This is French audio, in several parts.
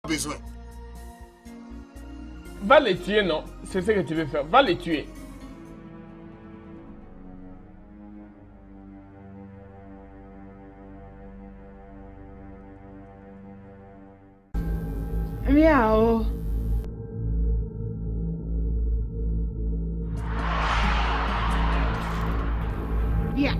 Besoin. Va les tuer, non? C'est ce que tu veux faire. Va les tuer. Miao. Viens.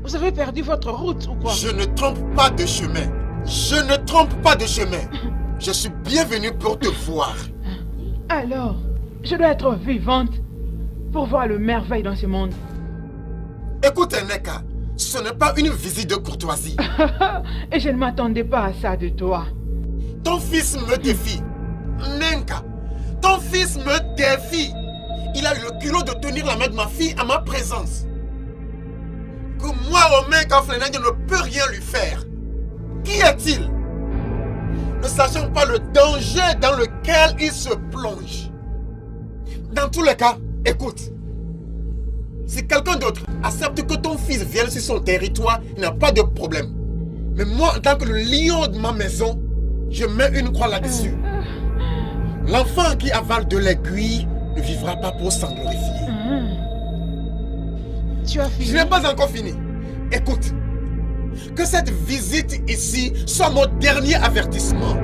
Vous avez perdu votre route ou quoi? Je ne trompe pas de chemin. Je ne trompe pas de chemin. Je suis bienvenu pour te voir. Alors, je dois être vivante pour voir le merveille dans ce monde. Écoute, Neka, ce n'est pas une visite de courtoisie. Et je ne m'attendais pas à ça de toi. Ton fils me défie. Nenka, ton fils me défie. Il a eu le culot de tenir la main de ma fille à ma présence. Que moi, Romain Kaflenan, je ne peux rien lui faire. Qui est-il? Ne sachant pas le danger dans lequel il se plonge. Dans tous les cas, écoute. Si quelqu'un d'autre accepte que ton fils vienne sur son territoire, il n'y a pas de problème. Mais moi, en tant que le lion de ma maison, je mets une croix là-dessus. L'enfant qui avale de l'aiguille ne vivra pas pour s'en glorifier. Tu as fini? Je n'ai pas encore fini. Écoute, que cette visite ici soit mon dernier avertissement.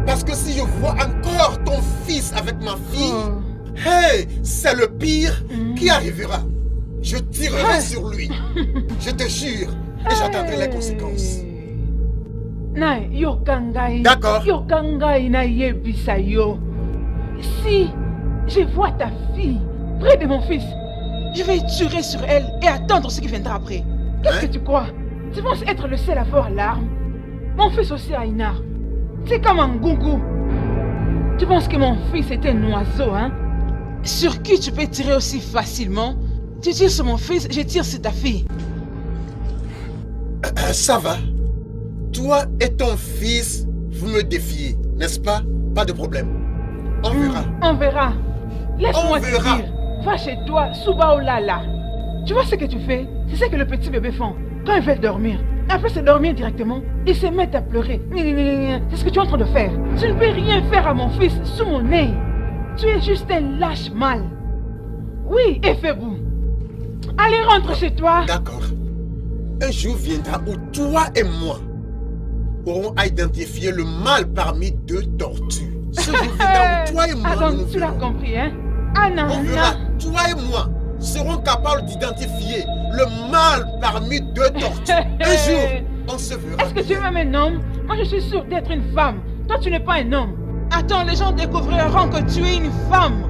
Parce que si je vois encore ton fils avec ma fille, hey, c'est le pire qui arrivera. Je tirerai sur lui. Je te jure. Et j'attendrai les conséquences. D'accord. Si je vois ta fille près de mon fils, je vais tirer sur elle et attendre ce qui viendra après. Qu'est-ce que tu crois? Tu penses être le seul à avoir l'arme? Mon fils aussi a une arme. C'est comme un gougou. Tu penses que mon fils est un oiseau, hein? Sur qui tu peux tirer aussi facilement? Tu tires sur mon fils, je tire sur ta fille. Ça va. Toi et ton fils, vous me défiez, n'est-ce pas? Pas de problème. On verra. On verra. Laisse-moi te dire. Va chez toi, Subaolala. Tu vois ce que tu fais? C'est ce que le petit bébé fait quand il veut dormir. Après se dormir directement, il se met à pleurer. C'est ce que tu es en train de faire. Tu ne peux rien faire à mon fils sous mon nez. Tu es juste un lâche mal. Oui, Efebou. Allez, rentre chez toi. D'accord. Un jour viendra où toi et moi aurons à identifier le mal parmi deux tortues. Ce jour viendra où toi et moi donc, tu l'as compris, hein? On verra, toi et moi serons capables d'identifier le mal parmi deux tortues. Un jour, on se verra. Est-ce que tu es même un homme? Moi, je suis sûre d'être une femme. Toi, tu n'es pas un homme. Attends, les gens découvriront que tu es une femme.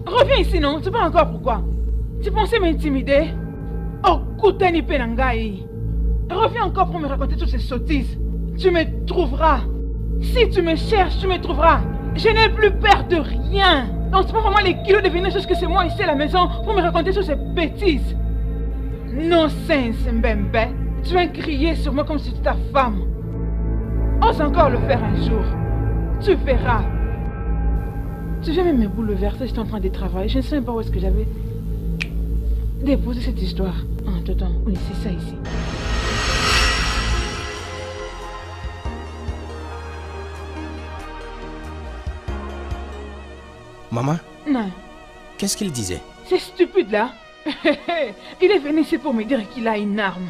Reviens ici, non? Tu sais pas encore pourquoi. Tu pensais m'intimider? Oh, Koutani Penangai. Reviens encore pour me raconter toutes ces sottises. Tu me trouveras. Si tu me cherches, tu me trouveras. Je n'ai plus peur de rien. Donc c'est pas vraiment les kilos de venir jusque chez moi ici à la maison pour me raconter toutes ces bêtises. Nonsense, Mbembe. Tu vas crier sur moi comme si tu étais ta femme. Ose encore le faire un jour. Tu verras. Tu viens même me bouleverser, j'étais en train de travailler. Je ne sais même pas où est-ce que j'avais déposé cette histoire. Attends, oui, c'est ça ici. Maman? Non. Qu'est-ce qu'il disait? C'est stupide là. Il est venu ici pour me dire qu'il a une arme.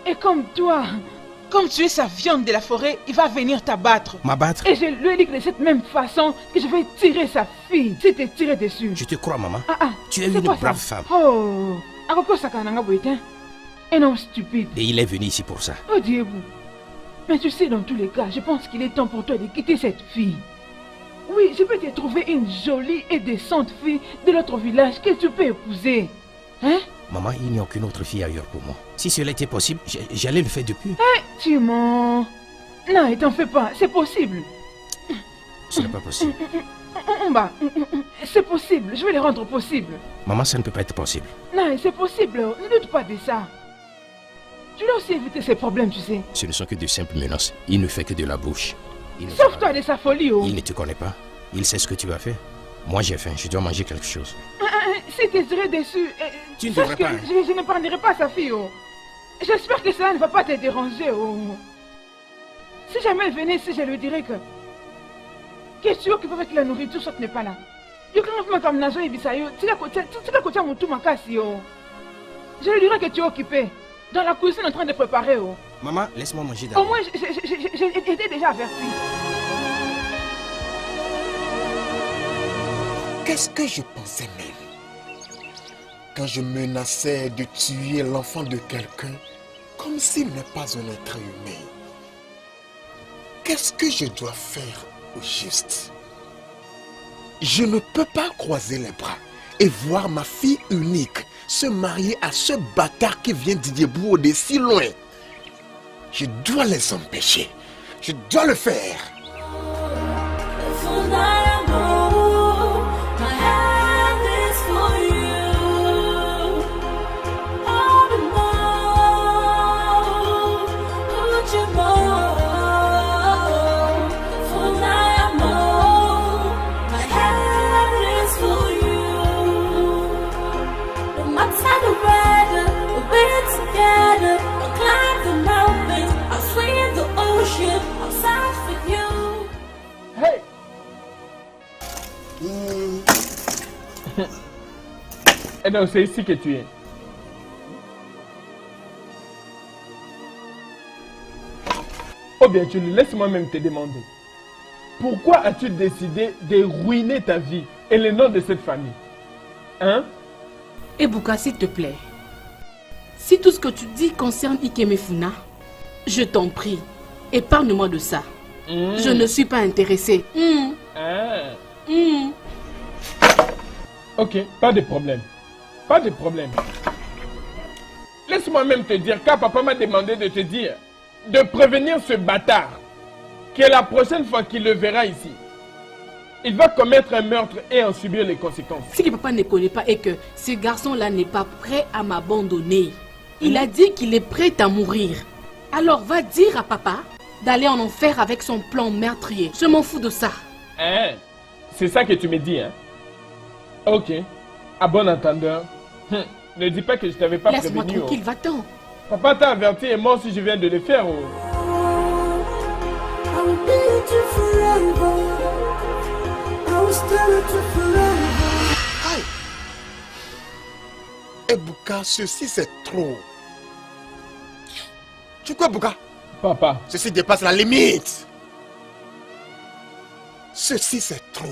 Et comme toi, comme tu es sa viande de la forêt, il va venir t'abattre. M'abattre? Et je lui ai dit que de cette même façon que je vais tirer sa fille. Si tu es tiré dessus. Je te crois, maman. Tu es c'est une quoi, brave ça? femme. Oh, un homme stupide. Et il est venu ici pour ça. Oh Dieu. Mais tu sais, dans tous les cas, je pense qu'il est temps pour toi de quitter cette fille. Oui, je peux te trouver une jolie et décente fille de l'autre village que tu peux épouser. Hein? Maman, il n'y a aucune autre fille ailleurs pour moi. Si cela était possible, j'allais le faire depuis. Tu mens. Non, t'en fais pas, c'est possible. Ce n'est pas possible. C'est possible, je vais les rendre possibles. Maman, ça ne peut pas être possible. Non, c'est possible, ne doute pas de ça. Tu dois aussi éviter ces problèmes, tu sais. Ce ne sont que de simples menaces. Il ne fait que de la bouche. Sauve-toi de sa folie, oh. Il ne te connaît pas. Il sait ce que tu vas faire. Moi, j'ai faim. Je dois manger quelque chose. Si tu serais déçu, Tu ne devrais pas. Je ne parlerai pas à sa fille, oh. J'espère que cela ne va pas te déranger, oh. Si jamais elle venait ici, je lui dirais que tu es occupé avec la nourriture, soit tu n'es pas là. Je lui dirais que tu es occupé. Dans la cuisine en train de préparer, oh. Maman, laisse-moi manger d'abord. Au moins, j'ai été déjà averti. Qu'est-ce que je pensais même quand je menaçais de tuer l'enfant de quelqu'un comme s'il n'est pas un être humain? Qu'est-ce que je dois faire au juste? Je ne peux pas croiser les bras et voir ma fille unique se marier à ce bâtard qui vient d'Idjebou de si loin. Je dois les empêcher. Je dois le faire. Hey! Et donc c'est ici que tu es. Oh bien, tu laisse-moi même te demander. Pourquoi as-tu décidé de ruiner ta vie et le nom de cette famille? Hein? Ebuka, s'il te plaît. Si tout ce que tu dis concerne Ikemefuna, je t'en prie, épargne-moi de ça. Je ne suis pas intéressée. Ok, pas de problème. Pas de problème. Laisse-moi même te dire, car papa m'a demandé de te dire, de prévenir ce bâtard, que la prochaine fois qu'il le verra ici, il va commettre un meurtre et en subir les conséquences. Ce que papa ne connaît pas est que ce garçon-là n'est pas prêt à m'abandonner. Il a dit qu'il est prêt à mourir. Alors va dire à papa d'aller en enfer avec son plan meurtrier. Je m'en fous de ça. Hein? C'est ça que tu me dis, hein? Ok. À bon entendeur. Ne dis pas que je t'avais pas Laisse-moi prévenu. tranquille, va-t'en. Papa t'a averti et moi aussi je viens de le faire. Aïe! Ebuka, ceci c'est trop. Tu crois, Ebuka? Papa. Ceci dépasse la limite. Ceci c'est trop.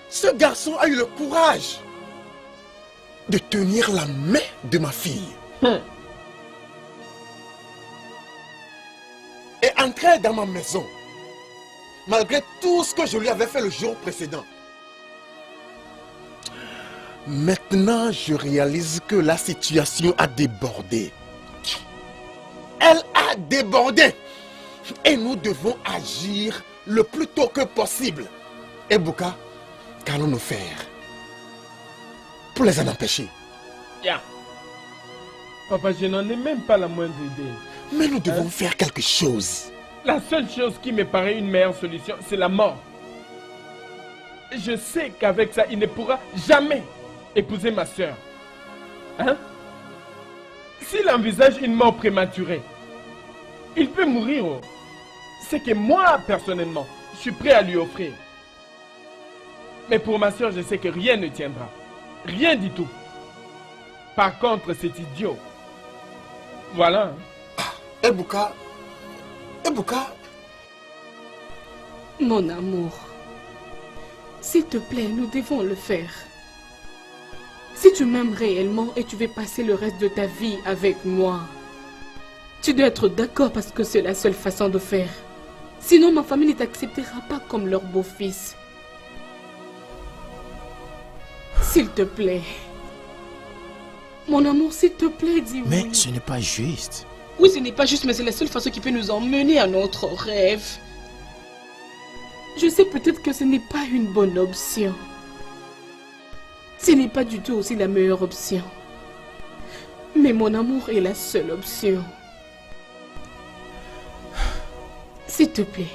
Ce garçon a eu le courage de tenir la main de ma fille. Et entrer dans ma maison, malgré tout ce que je lui avais fait le jour précédent. Maintenant, je réalise que la situation a débordé. Elle a débordé. Et nous devons agir le plus tôt que possible. Ebuka, qu'allons-nous faire pour les en empêcher? Yeah. Papa, je n'en ai même pas la moindre idée. Mais nous devons faire quelque chose. La seule chose qui me paraît une meilleure solution, c'est la mort. Je sais qu'avec ça, il ne pourra jamais épouser ma soeur. Hein? S'il envisage une mort prématurée, il peut mourir. Oh. C'est que moi, personnellement, je suis prêt à lui offrir. Mais pour ma soeur, je sais que rien ne tiendra. Rien du tout. Par contre, c'est idiot. Voilà. Ebuka. Ebuka. Mon amour, s'il te plaît, nous devons le faire. Si tu m'aimes réellement et tu veux passer le reste de ta vie avec moi, tu dois être d'accord parce que c'est la seule façon de faire. Sinon, ma famille ne t'acceptera pas comme leur beau-fils. S'il te plaît. Mon amour, s'il te plaît, dis-moi. Mais ce n'est pas juste. Oui, ce n'est pas juste, mais c'est la seule façon qui peut nous emmener à notre rêve. Je sais peut-être que ce n'est pas une bonne option. Ce n'est pas du tout aussi la meilleure option. Mais mon amour est la seule option. S'il te plaît.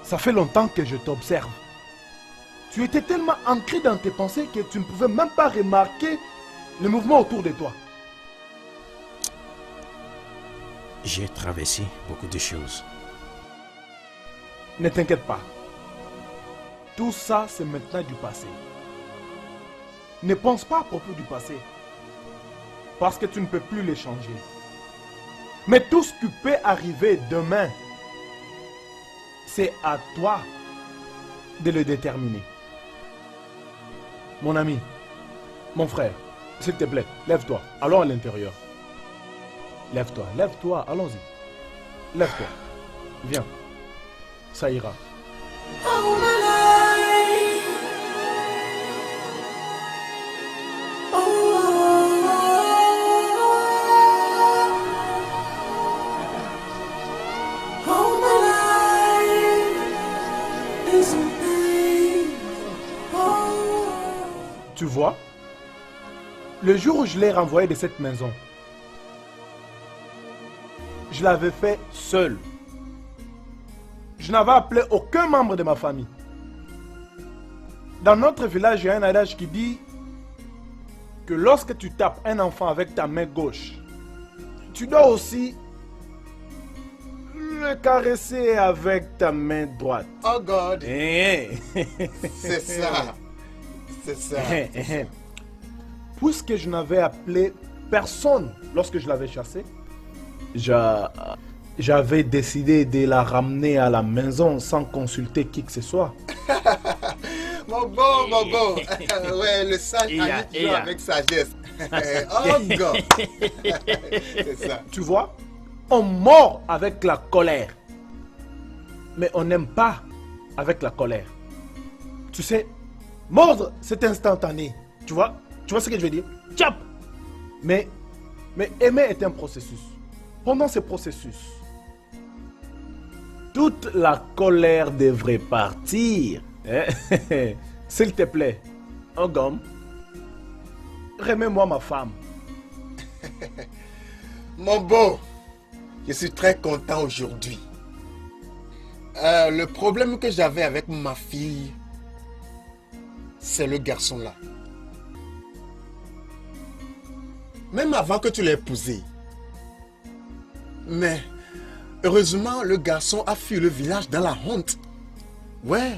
Ça fait longtemps que je t'observe. Tu étais tellement ancré dans tes pensées que tu ne pouvais même pas remarquer le mouvement autour de toi. J'ai traversé beaucoup de choses. Ne t'inquiète pas. Tout ça, c'est maintenant du passé. Ne pense pas à propos du passé. Parce que tu ne peux plus les changer. Mais tout ce qui peut arriver demain, c'est à toi de le déterminer. Mon ami, mon frère, s'il te plaît, lève-toi. Allons à l'intérieur. Lève-toi, allons-y. Lève-toi. Viens. Ça ira. Tu vois, le jour où je l'ai renvoyé de cette maison, je l'avais fait seul. Je n'avais appelé aucun membre de ma famille. Dans notre village, il y a un adage qui dit que lorsque tu tapes un enfant avec ta main gauche, tu dois aussi le caresser avec ta main droite. Oh God. Eh. C'est ça. C'est ça. Puisque je n'avais appelé personne lorsque je l'avais chassée, j'avais décidé de la ramener à la maison sans consulter qui que ce soit. Mon bon. Ouais, le sage ami qui joue avec sagesse. Oh God. C'est ça. Tu vois, on mord avec la colère. Mais on n'aime pas avec la colère. Tu sais, mordre, c'est instantané. Tu vois ce que je veux dire? Tchap! Mais aimer est un processus. Pendant ce processus, toute la colère devrait partir. S'il te plaît, un gomme, remets-moi ma femme. Mon beau, je suis très content aujourd'hui. Le problème que j'avais avec ma fille, c'est le garçon là. Même avant que tu l'aies épousé. Mais heureusement, le garçon a fui le village dans la honte. Ouais.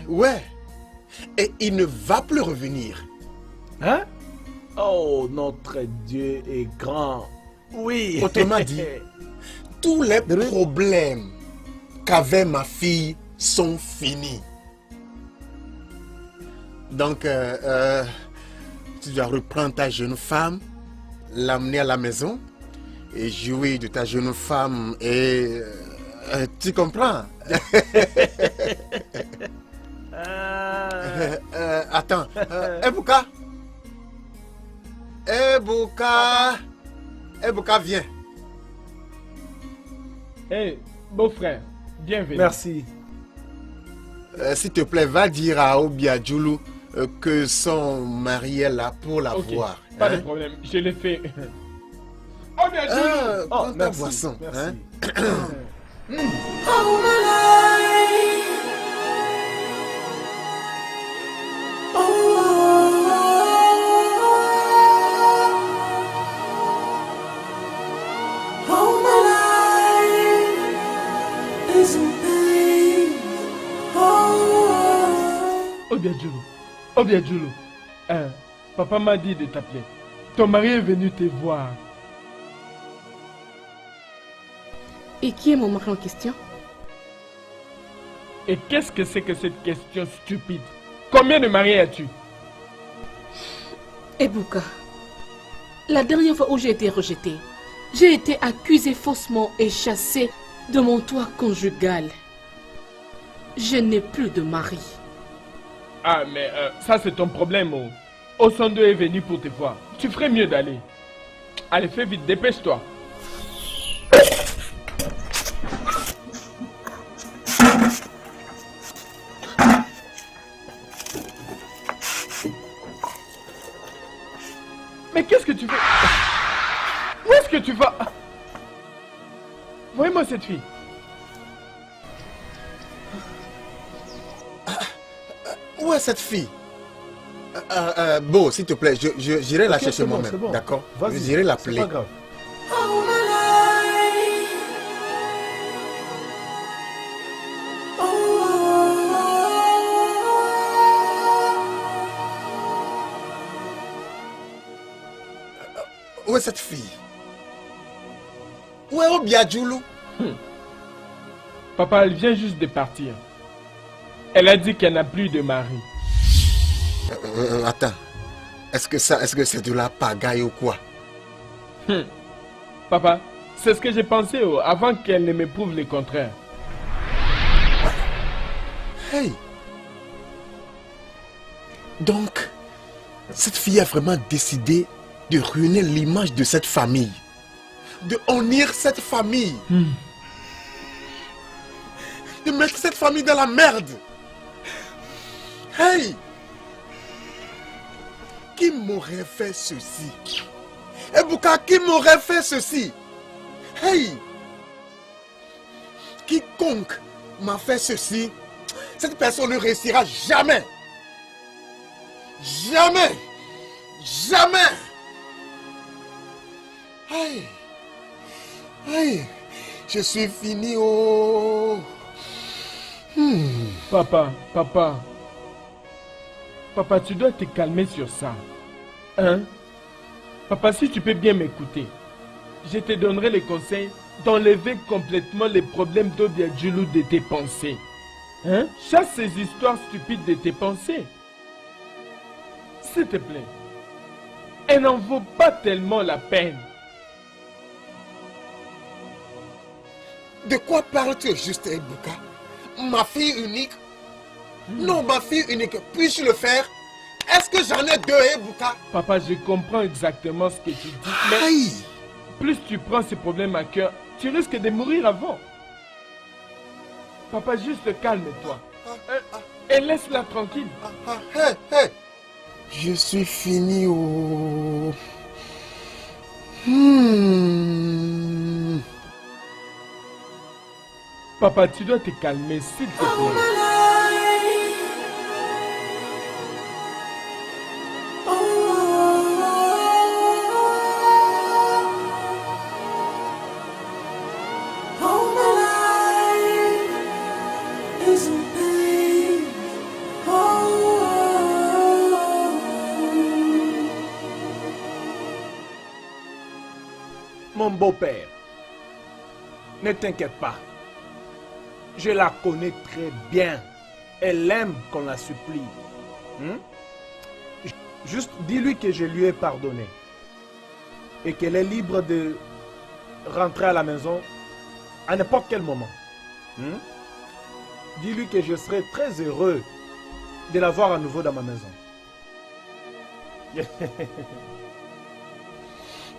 Et il ne va plus revenir. Hein? Oh, notre Dieu est grand. Oui. Autrement dit, tous les problèmes qu'avait ma fille sont finis. Donc, tu dois reprendre ta jeune femme, l'amener à la maison et jouir de ta jeune femme et... tu comprends? Attends, Ebuka, viens. Hé, beau-frère, bienvenue. Merci. S'il te plaît, va dire à Obiadjoulou que son mari est là pour la Ok, voir. pas de problème, je l'ai fait. Oh bien sûr. Prends ta merci. boisson. Merci. Hein? Obiadjoulou. Papa m'a dit de t'appeler. ton mari est venu te voir. Et qui est mon mari en question? Et qu'est-ce que c'est que cette question stupide? Combien de maris as-tu? Ebuka, la dernière fois où j'ai été rejetée, j'ai été accusée faussement et chassée de mon toit conjugal. Je n'ai plus de mari. Ah, mais ça c'est ton problème. Oh. Osondo est venu pour te voir. Tu ferais mieux d'aller. Allez, fais vite, dépêche-toi. Mais qu'est-ce que tu fais? Où est-ce que tu vas? Voyez-moi cette fille. Où est cette fille? Bon, s'il te plaît, j'irai la chercher moi-même. Bon. D'accord? Vas-y, J'irai c'est l'appeler. pas grave. Où est cette fille? Où est Obiadjoulou? Papa, elle vient juste de partir. Elle a dit qu'elle n'a plus de mari. Attends. Est-ce que c'est de la pagaille ou quoi? Papa, c'est ce que j'ai pensé avant qu'elle ne me prouve le contraire. Hey! Donc, cette fille a vraiment décidé de ruiner l'image de cette famille. De honnir cette famille. De mettre cette famille dans la merde. Hey! Qui m'aurait fait ceci? Ebuka, qui m'aurait fait ceci? Hey! Quiconque m'a fait ceci, cette personne ne réussira jamais. Jamais. Jamais. Hey. Hey. Je suis fini. Oh. Papa, tu dois te calmer sur ça. Hein? Papa, si tu peux bien m'écouter, je te donnerai le conseil d'enlever complètement les problèmes d'Obiadjoulou de tes pensées. Hein? Chasse ces histoires stupides de tes pensées. S'il te plaît. Elle n'en vaut pas tellement la peine. De quoi parles-tu juste, Ebuka? Ma fille unique? Non, ma fille unique. Puis-je le faire? Est-ce que j'en ai deux, Ebuka? Papa, je comprends exactement ce que tu dis. Mais Aïe! plus tu prends ces problèmes à cœur, tu risques de mourir avant. Papa, juste calme-toi. Et laisse-la tranquille. Hey, hey. Je suis fini. Oh. Papa, tu dois te calmer, s'il te plaît. Mon beau-père, ne t'inquiète pas. Je la connais très bien. Elle aime qu'on la supplie. Juste dis-lui que je lui ai pardonné. Et qu'elle est libre de rentrer à la maison à n'importe quel moment. Dis-lui que je serai très heureux de la voir à nouveau dans ma maison.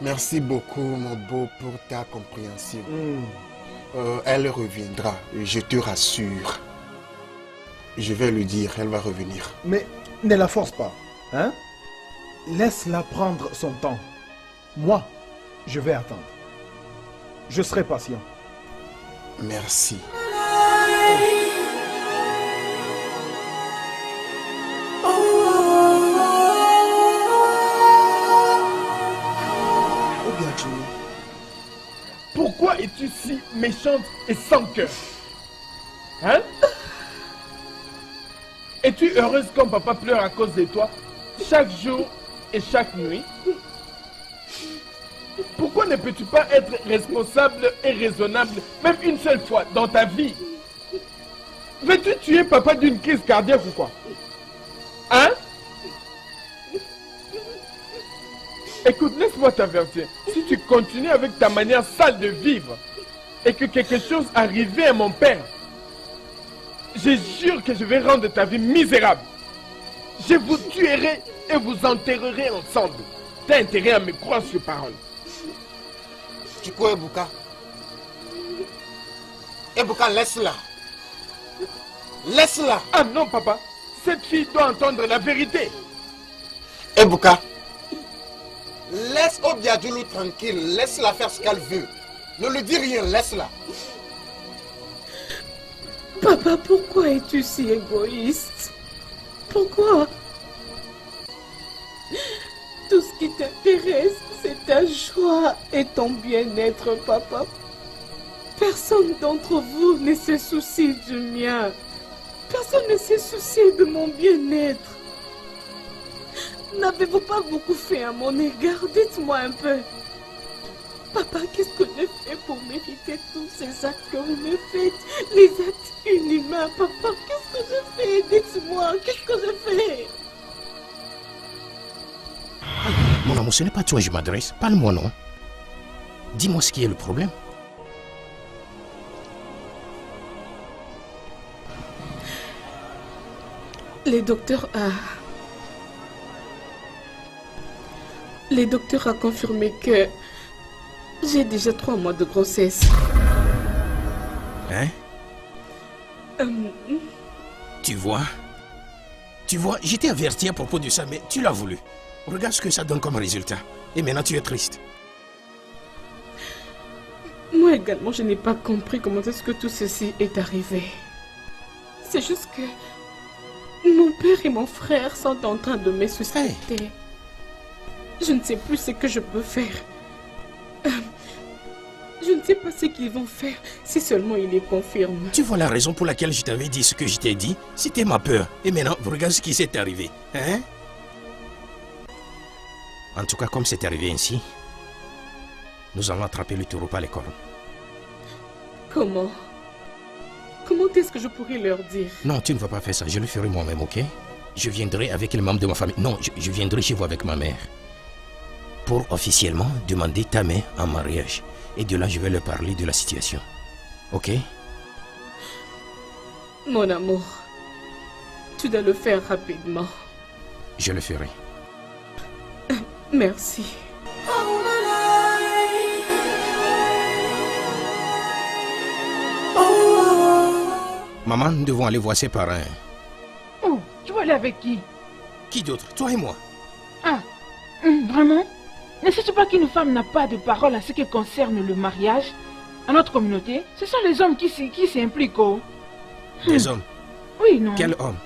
Merci beaucoup, mon beau, pour ta compréhension. Elle reviendra, je te rassure. Je vais lui dire, elle va revenir. Mais ne la force pas. Hein? Laisse-la prendre son temps. Moi, je vais attendre. Je serai patient. Merci. Pourquoi es-tu si méchante et sans cœur? Hein? Es-tu heureuse quand papa pleure à cause de toi chaque jour et chaque nuit? Pourquoi ne peux-tu pas être responsable et raisonnable, même une seule fois dans ta vie? Veux-tu tuer papa d'une crise cardiaque ou quoi? Hein? Écoute, laisse-moi t'avertir. Si tu continues avec ta manière sale de vivre et que quelque chose arrivait à mon père, je jure que je vais rendre ta vie misérable. Je vous tuerai et vous enterrerai ensemble. T'as intérêt à me croire sur parole. Tu crois Ebuka? Ebuka, laisse-la. Laisse-la. Ah non, papa. Cette fille doit entendre la vérité. Ebuka, laisse Obiadjoulou tranquille. Laisse-la faire ce qu'elle veut. Ne lui dis rien, laisse-la. Papa, pourquoi es-tu si égoïste? Pourquoi? Tout ce qui t'intéresse, c'est ta joie et ton bien-être, papa. Personne d'entre vous ne se soucie du mien. Personne ne se soucie de mon bien-être. N'avez-vous pas beaucoup fait à mon égard? Dites-moi un peu. Papa, qu'est-ce que je fais pour mériter tous ces actes que vous me faites? Les actes inhumains, papa, qu'est-ce que je fais? Dites-moi, qu'est-ce que je fais? Mon amour, ce n'est pas toi que je m'adresse. Parle-moi, non? Dis-moi ce qui est le problème. Les docteurs a confirmé que j'ai déjà 3 mois de grossesse. Hein? Tu vois, je t'ai averti à propos de ça, mais tu l'as voulu. Regarde ce que ça donne comme résultat. Et maintenant tu es triste. Moi également, je n'ai pas compris comment est-ce que tout ceci est arrivé. C'est juste que mon père et mon frère sont en train de me suspecter. Je ne sais plus ce que je peux faire. Je ne sais pas ce qu'ils vont faire si seulement ils les confirment. Tu vois la raison pour laquelle je t'avais dit ce que je t'ai dit? C'était ma peur. Et maintenant, regarde ce qui s'est arrivé. Hein? En tout cas, comme c'est arrivé ainsi, nous allons attraper le taureau par les cornes. Comment? Comment est-ce que je pourrais leur dire? Non, tu ne vas pas faire ça. Je le ferai moi-même, ok? Je viendrai avec les membres de ma famille. Non, je viendrai chez vous avec ma mère. Pour officiellement demander ta main en mariage. Et de là, je vais leur parler de la situation. Ok? Mon amour, tu dois le faire rapidement. Je le ferai. Merci. Maman, nous devons aller voir ses parents. Oh, tu vas aller avec qui? Qui d'autre? Toi et moi. Ah, vraiment? Ne sais-tu pas qu'une femme n'a pas de parole en ce qui concerne le mariage? À notre communauté, ce sont les hommes qui s'y impliquent. Oh. Des hommes? Oui, non. Quel homme?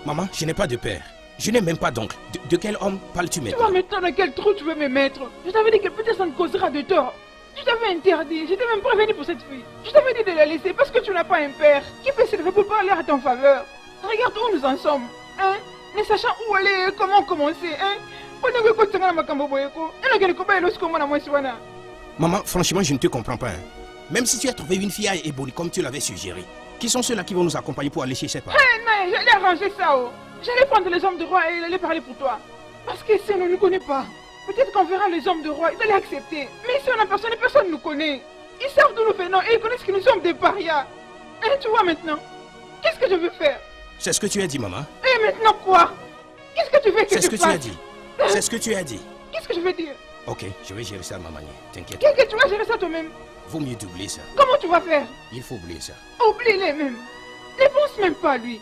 Maman, je n'ai pas de père. Je n'ai même pas d'oncle. De quel homme parles-tu Tu maintenant? vois maintenant dans quel trou tu veux me mettre? Je t'avais dit que peut-être ça ne causera de tort. Je t'avais interdit, je t'ai même prévenu pour cette fille. Je t'avais dit de la laisser parce que tu n'as pas un père qui peut se lever pour parler à ton faveur. Regarde où nous en sommes, hein? Ne sachant où aller et comment commencer, hein? Maman, franchement, je ne te comprends pas. Hein. Même si tu as trouvé une fille à Ebony comme tu l'avais suggéré, qui sont ceux-là qui vont nous accompagner pour aller chez ses parents? Non, j'allais arranger ça. Oh. J'allais prendre les hommes de roi et aller parler pour toi. Parce que si on ne nous connaît pas, peut-être qu'on verra les hommes de roi, ils allaient accepter. Mais si on a personne, personne ne nous connaît. Ils savent d'où nous venons et ils connaissent que nous sommes des parias. Et tu vois maintenant, qu'est-ce que je veux faire? C'est ce que tu as dit, maman. Et maintenant quoi? Qu'est-ce que tu veux que je fasse? C'est ce que tu as dit. C'est ce que tu as dit. Qu'est-ce que je veux dire? Ok, je vais gérer ça à ma manière. T'inquiète. Qu'est-ce que tu vas gérer ça toi-même? Vaut mieux d'oublier ça. Comment tu vas faire? Il faut oublier ça. Oublie-les même. Ne pense même pas à lui.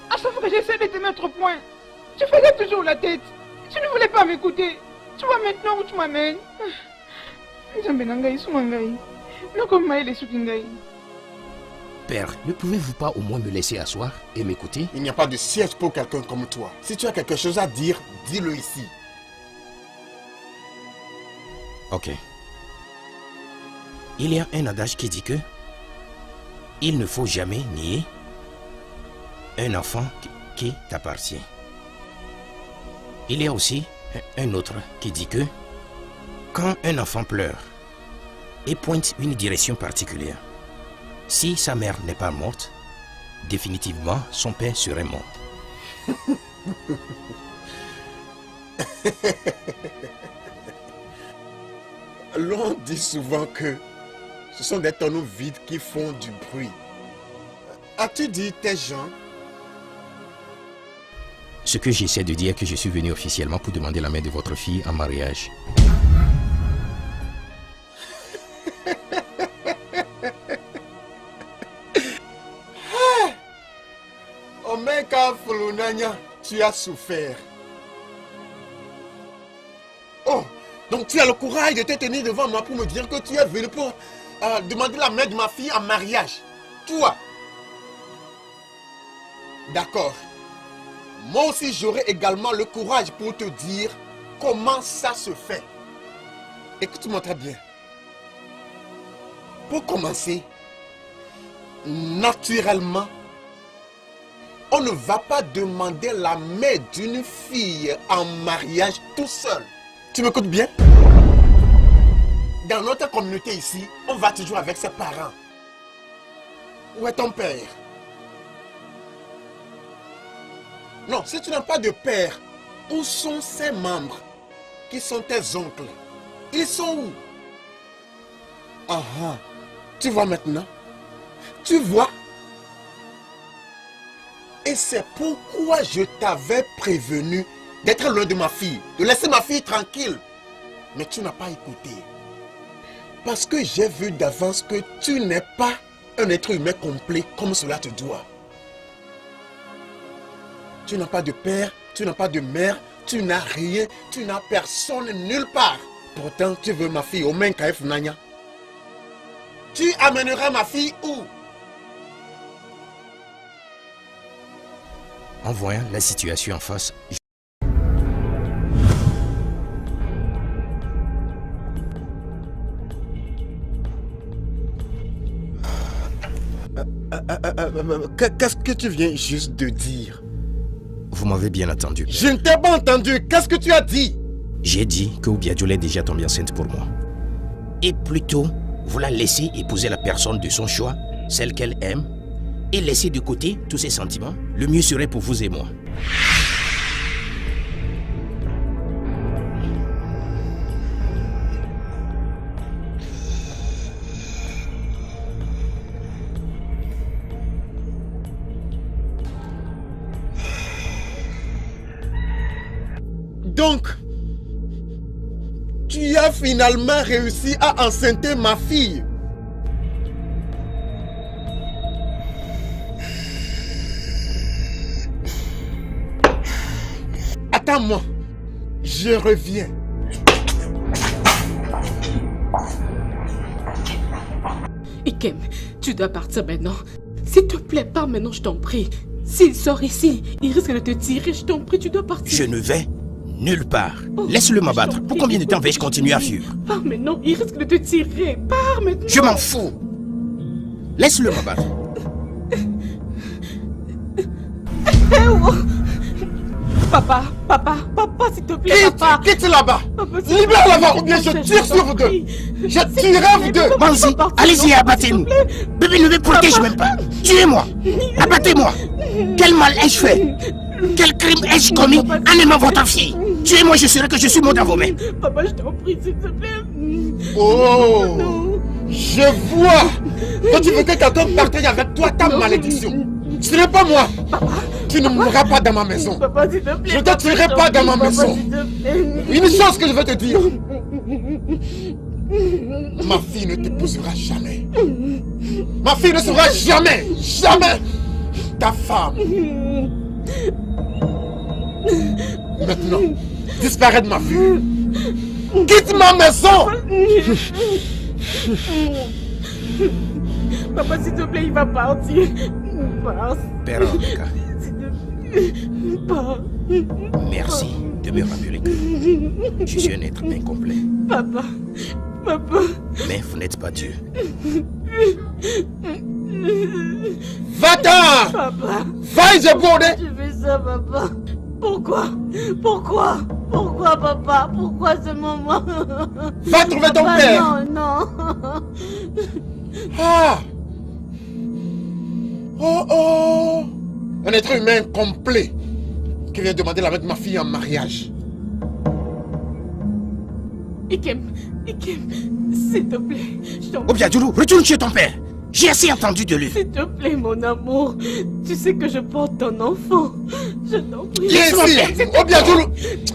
À chaque fois que j'essaie de te mettre au point, tu faisais toujours la tête. Tu ne voulais pas m'écouter. Tu vois maintenant où tu m'amènes. Père, ne pouvez-vous pas au moins me laisser asseoir et m'écouter? Il n'y a pas de siège pour quelqu'un comme toi. Si tu as quelque chose à dire, dis-le ici. Ok. Il y a un adage qui dit que il ne faut jamais nier un enfant qui t'appartient. Il y a aussi un autre qui dit que Quand un enfant pleure et pointe une direction particulière, si sa mère n'est pas morte, définitivement son père serait mort. L'on dit souvent que ce sont des tonneaux vides qui font du bruit. As-tu dit tes gens? Ce que j'essaie de dire est que je suis venu officiellement pour demander la main de votre fille en mariage. Omeka Fulunanya, tu as souffert. Oh, donc tu as le courage de te tenir devant moi pour me dire que tu es venu pour demander la main de ma fille en mariage. Toi. D'accord. Moi aussi, j'aurai également le courage pour te dire comment ça se fait. Écoute-moi très bien. Pour commencer, naturellement, on ne va pas demander la main d'une fille en mariage tout seul. Tu m'écoutes bien? Dans notre communauté ici, on va toujours avec ses parents. Où est ton père? Non, si tu n'as pas de père, où sont ses membres? Qui sont tes oncles? Ils sont où? Ah ah, tu vois maintenant? Tu vois? Et c'est pourquoi je t'avais prévenu d'être loin de ma fille, de laisser ma fille tranquille. Mais tu n'as pas écouté. Parce que j'ai vu d'avance que tu n'es pas un être humain complet comme cela te doit. Tu n'as pas de père, tu n'as pas de mère, tu n'as rien, tu n'as personne nulle part. Pourtant, tu veux ma fille au Menkaef Nanya. Tu amèneras ma fille où? En voyant la situation en face, Qu'est-ce que tu viens juste de dire? vous m'avez bien entendu. Je ne t'ai pas entendu. Qu'est-ce que tu as dit? J'ai dit que Obiadiola est déjà tombée enceinte pour moi. Et plutôt, vous la laissez épouser la personne de son choix, celle qu'elle aime, et laisser de côté tous ses sentiments, le mieux serait pour vous et moi. Donc, tu as finalement réussi à enceinter ma fille. Attends-moi, je reviens. Ikem, tu dois partir maintenant. S'il te plaît, pars maintenant, je t'en prie. S'il sort ici, il risque de te tirer, je t'en prie, tu dois partir. Je ne vais nulle part. Oh, Laisse-le m'abattre. Pour combien de temps vais-je continuer à fuir? Pars maintenant, il risque de te tirer. Pars maintenant. Je m'en fous. Laisse-le m'abattre. Papa, s'il te plaît, papa. Quitte là-bas. Papa, Libère là-bas ou bien je tire sur vous deux. Je tuerai vous deux. Banzi, allez-y, abattez-nous. Bébé ne me protège même pas. Tuez-moi. Abattez-moi. Quel mal ai-je fait? Quel crime ai-je commis en aimant votre fille? Tuez-moi, je serai que je suis mort dans vos mains. Papa, je t'en prie, s'il te plaît. Oh, Non. je vois que tu veux que quelqu'un partage avec toi ta malédiction. Ce n'est pas moi. Tu ne mourras pas dans ma maison. Papa, s'il te plaît. Je ne te tuerai pas dans ma maison. Une chose que je veux te dire. Ma fille ne t'épousera jamais. Ma fille ne sera jamais ta femme. Maintenant, disparais de ma vue. Quitte ma maison. Papa, s'il te plaît, il va partir. Pars. Père Andeka, S'il te plaît. Pars. merci de me rappeler que je suis un être incomplet. Papa. Mais vous n'êtes pas Dieu. Va-t'en. Papa. Va, Isabelle. Tu fais ça, papa. Pourquoi? Pourquoi, papa? Pourquoi seulement moi? Va trouver ton Papa, père. Non, non. Ah. Oh oh. Un être humain complet qui vient demander la main de ma fille en mariage. Ikem, s'il te plaît, je t'en prie. Obiadjoulou, retourne chez ton père. J'ai assez entendu de lui. S'il te plaît, mon amour. Tu sais que je porte ton enfant. Je t'en prie. Viens ici, Obiadjoulou.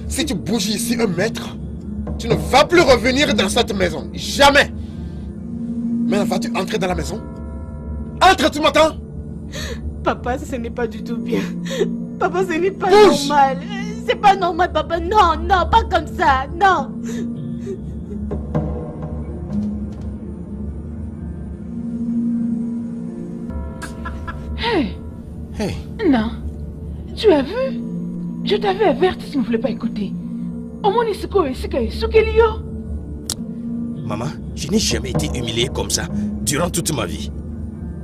Si tu bouges ici un mètre, tu ne vas plus revenir dans cette maison. Jamais. Mais vas-tu entrer dans la maison? Entre, tu m'entends? Papa, ce n'est pas du tout bien. Papa, ce n'est pas Bouge. normal. C'est pas normal, papa. Non, non, pas comme ça. Non. Hey, Hey, non. Tu as vu? Je t'avais averti si tu ne voulais pas écouter. Au moins, il se maman, je n'ai jamais été humilié comme ça durant toute ma vie.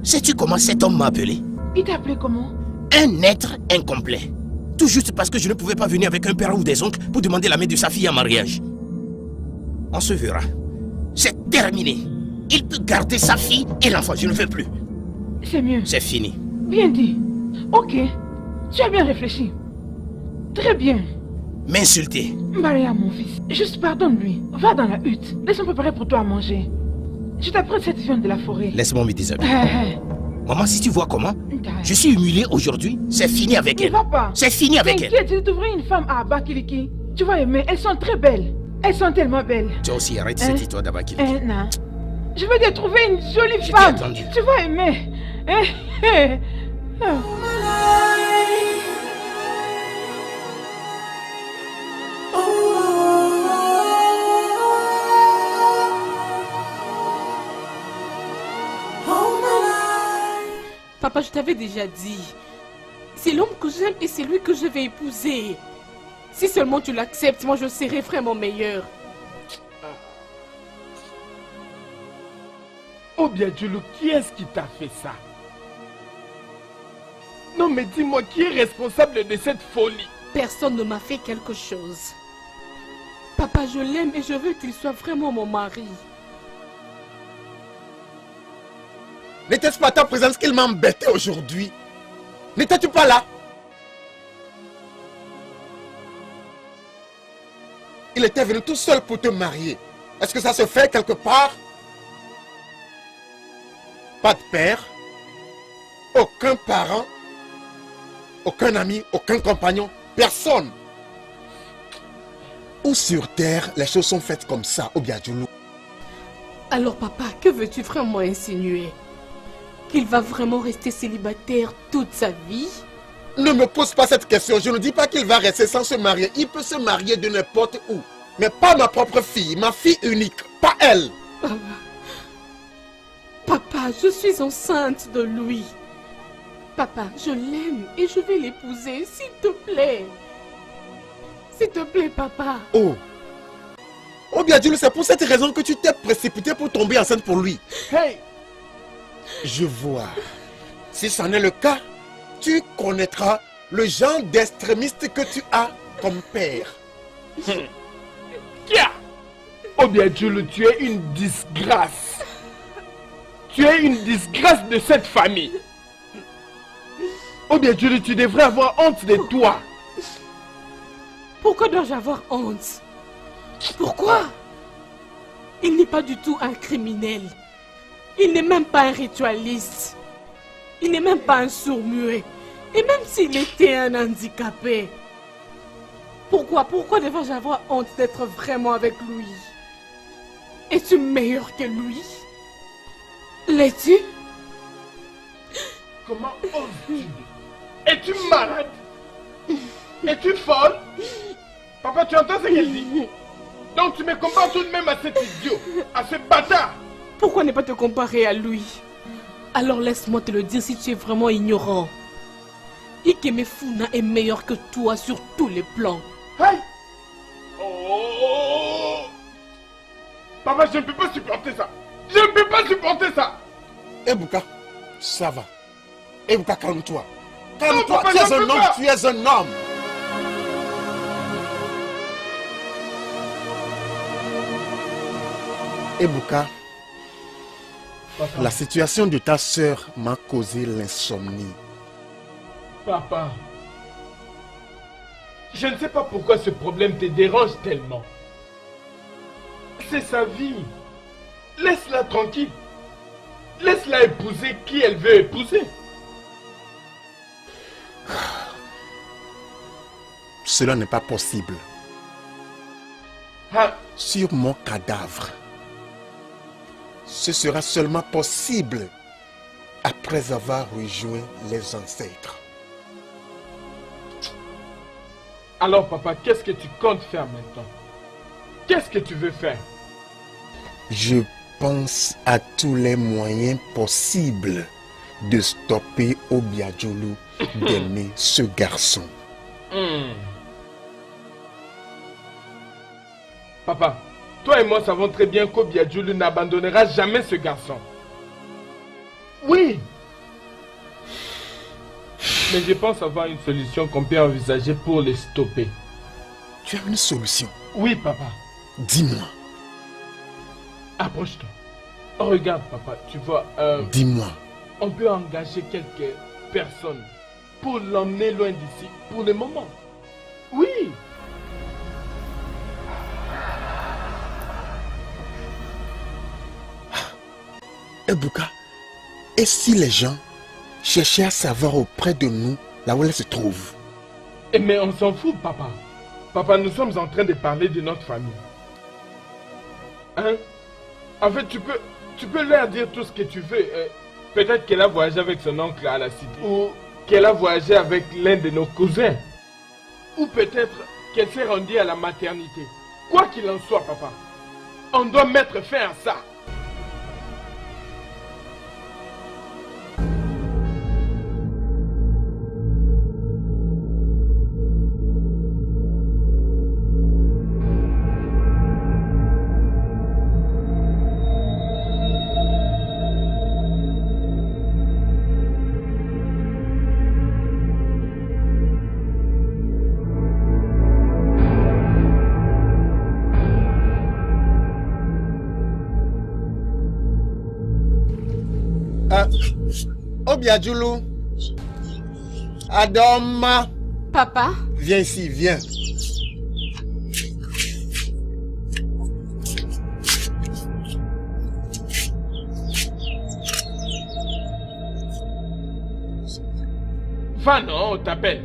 Sais-tu comment cet homme m'a appelé? Il t'a appelé comment? Un être incomplet. Tout juste parce que je ne pouvais pas venir avec un père ou des oncles pour demander la main de sa fille en mariage. On se verra. C'est terminé. Il peut garder sa fille et l'enfant. Je ne veux plus. C'est mieux. C'est fini. Bien dit. Ok. Tu as bien réfléchi. Très bien. M'insulter. Maria, mon fils, juste pardonne-lui. Va dans la hutte. Laisse-moi préparer pour toi à manger. Je t'apprends cette viande de la forêt. Laisse-moi me déshabiller. Hey, Maman, si tu vois comment, je suis humilié aujourd'hui, c'est fini avec ne elle. va pas. C'est fini avec elle. T'inquiète, je trouverai une femme à Bakiliki. Tu vas aimer, elles sont très belles. Elles sont tellement belles. Toi aussi, arrête cette histoire d'Abakili. Non. Je vais te trouver une jolie Je t'ai femme. attendu. Tu vas aimer. Oh. Papa, je t'avais déjà dit. C'est l'homme que j'aime et c'est lui que je vais épouser. Si seulement tu l'acceptes, moi je serai vraiment meilleur. Obiadjoulou, qui est-ce qui t'a fait ça? Non mais dis-moi, qui est responsable de cette folie? Personne ne m'a fait quelque chose. Papa, je l'aime et je veux qu'il soit vraiment mon mari. N'était-ce pas ta présence qu'il m'a embêté aujourd'hui? N'étais-tu pas là? Il était venu tout seul pour te marier. Est-ce que ça se fait quelque part? Pas de père, aucun parent, aucun ami, aucun compagnon, personne. Où sur terre les choses sont faites comme ça, Obiadjoulou? Alors papa, que veux-tu vraiment insinuer? Qu'il va vraiment rester célibataire toute sa vie? Ne me pose pas cette question. Je ne dis pas qu'il va rester sans se marier. Il peut se marier de n'importe où. Mais pas ma propre fille, ma fille unique, pas elle. Papa, je suis enceinte de lui. Papa, je l'aime et je vais l'épouser, s'il te plaît. S'il te plaît, papa. Oh. Obiadjoulou, c'est pour cette raison que tu t'es précipité pour tomber enceinte pour lui. Hey! Je vois. Si c'en est le cas, tu connaîtras le genre d'extrémiste que tu as comme père. Kia! Obiadjoulou, tu es une disgrâce. Tu es une disgrâce de cette famille. Obiadjoulou, tu devrais avoir honte de toi. Pourquoi dois-je avoir honte? Pourquoi? Il n'est pas du tout un criminel. Il n'est même pas un ritualiste. Il n'est même pas un sourd-muet. Et même s'il était un handicapé. Pourquoi devrais-je avoir honte d'être vraiment avec lui? Es-tu meilleur que lui? L'es-tu? Comment oses-tu? Es-tu malade? Es-tu folle? Papa, tu entends ce qu'elle dit? Donc tu me compares tout de même à cet idiot, à ce bâtard. Pourquoi ne pas te comparer à lui? Alors laisse-moi te le dire si tu es vraiment ignorant. Ikemefuna est meilleur que toi sur tous les plans. Hey! Oh! Papa, je ne peux pas supporter ça. Je ne peux pas supporter ça. Ebuka, ça va. Ebuka, calme-toi. Calme-toi, papa, tu es j'en un peux homme, pas. tu es un homme. Ebuka, Papa. la situation de ta sœur m'a causé l'insomnie. Papa. Je ne sais pas pourquoi ce problème te dérange tellement. C'est sa vie. Laisse-la tranquille. Laisse-la épouser qui elle veut épouser. Cela n'est pas possible. Ah, Sur mon cadavre, ce sera seulement possible après avoir rejoint les ancêtres. alors papa, qu'est-ce que tu comptes faire maintenant? Qu'est-ce que tu veux faire? Je pense à tous les moyens possibles de stopper Obiadjoulou d'aimer ce garçon. Papa, toi et moi savons très bien qu'Obiadjoulou n'abandonnera jamais ce garçon. Oui. Mais je pense avoir une solution qu'on peut envisager pour le stopper. Tu as une solution? Oui, papa. Dis-moi. Approche-toi. Regarde, papa, tu vois, Dis-moi. on peut engager quelques personnes pour l'emmener loin d'ici pour le moment. Oui. Ebuka, et si les gens cherchaient à savoir auprès de nous là où elle se trouve? Mais on s'en fout, papa. Papa, nous sommes en train de parler de notre famille. Hein? En fait, tu peux leur dire tout ce que tu veux. Peut-être qu'elle a voyagé avec son oncle à la cité. Ou qu'elle a voyagé avec l'un de nos cousins. Ou peut-être qu'elle s'est rendue à la maternité. Quoi qu'il en soit, papa, on doit mettre fin à ça. Obiadjoulou, Adoma, Papa, viens ici, viens. Va non, on t'appelle.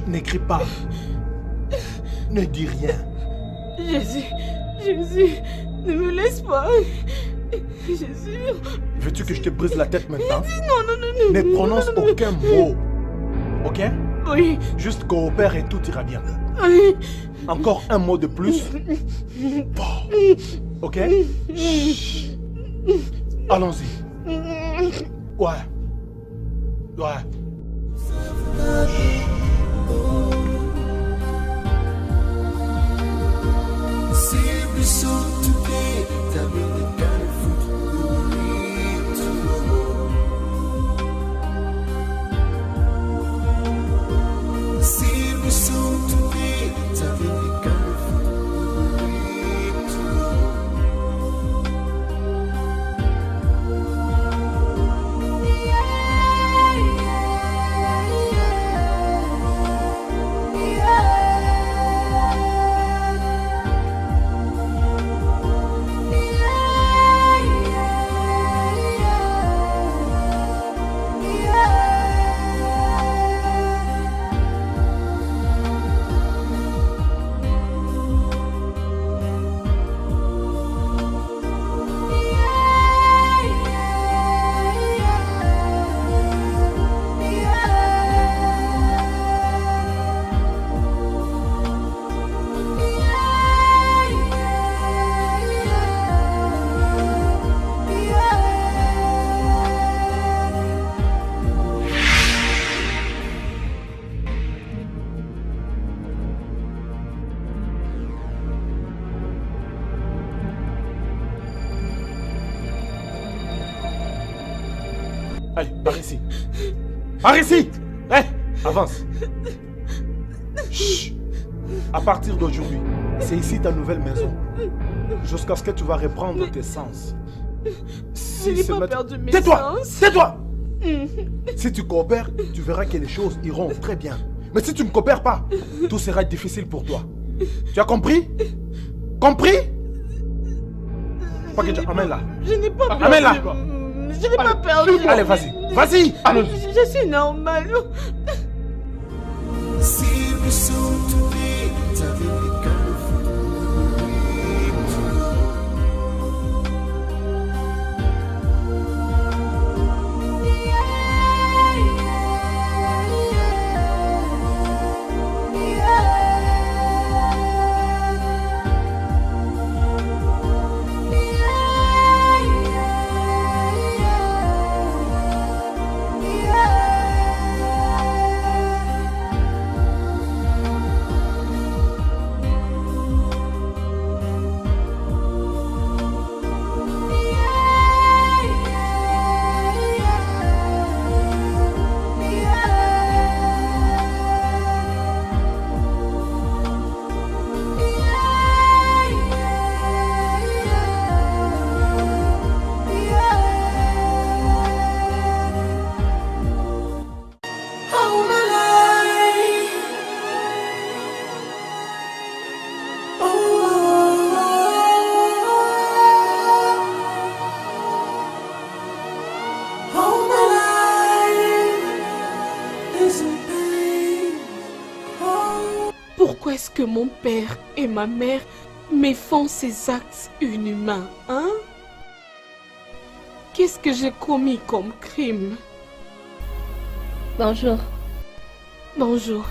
N'écris pas. Ne dis rien. Jésus, ne me laisse pas. Jésus. Veux-tu que je te brise la tête maintenant? Non. Ne prononce aucun mot. Ok? Oui. Juste coopère et tout ira bien. Oui. Encore un mot de plus. Bon. Ok? Allons-y. Ouais. Allez, par ici. Par ici. Hé, avance. Chut. À partir d'aujourd'hui, c'est ici ta nouvelle maison. Jusqu'à ce que tu vas reprendre tes sens. Je n'ai pas perdu mes Tais-toi. sens. Tais-toi. Si tu coopères, tu verras que les choses iront très bien. Mais si tu ne coopères pas, tout sera difficile pour toi. Tu as compris? Compris? Amène-la. Je n'ai pas perdu. Amène-la. Je n'ai pas perdu. Allez, vas-y. Vas-y. Je suis normal. Si vous soutenez, vous avez des Pourquoi est-ce que mon père et ma mère me font ces actes inhumains, hein? Qu'est-ce que j'ai commis comme crime? Bonjour, Bonjour,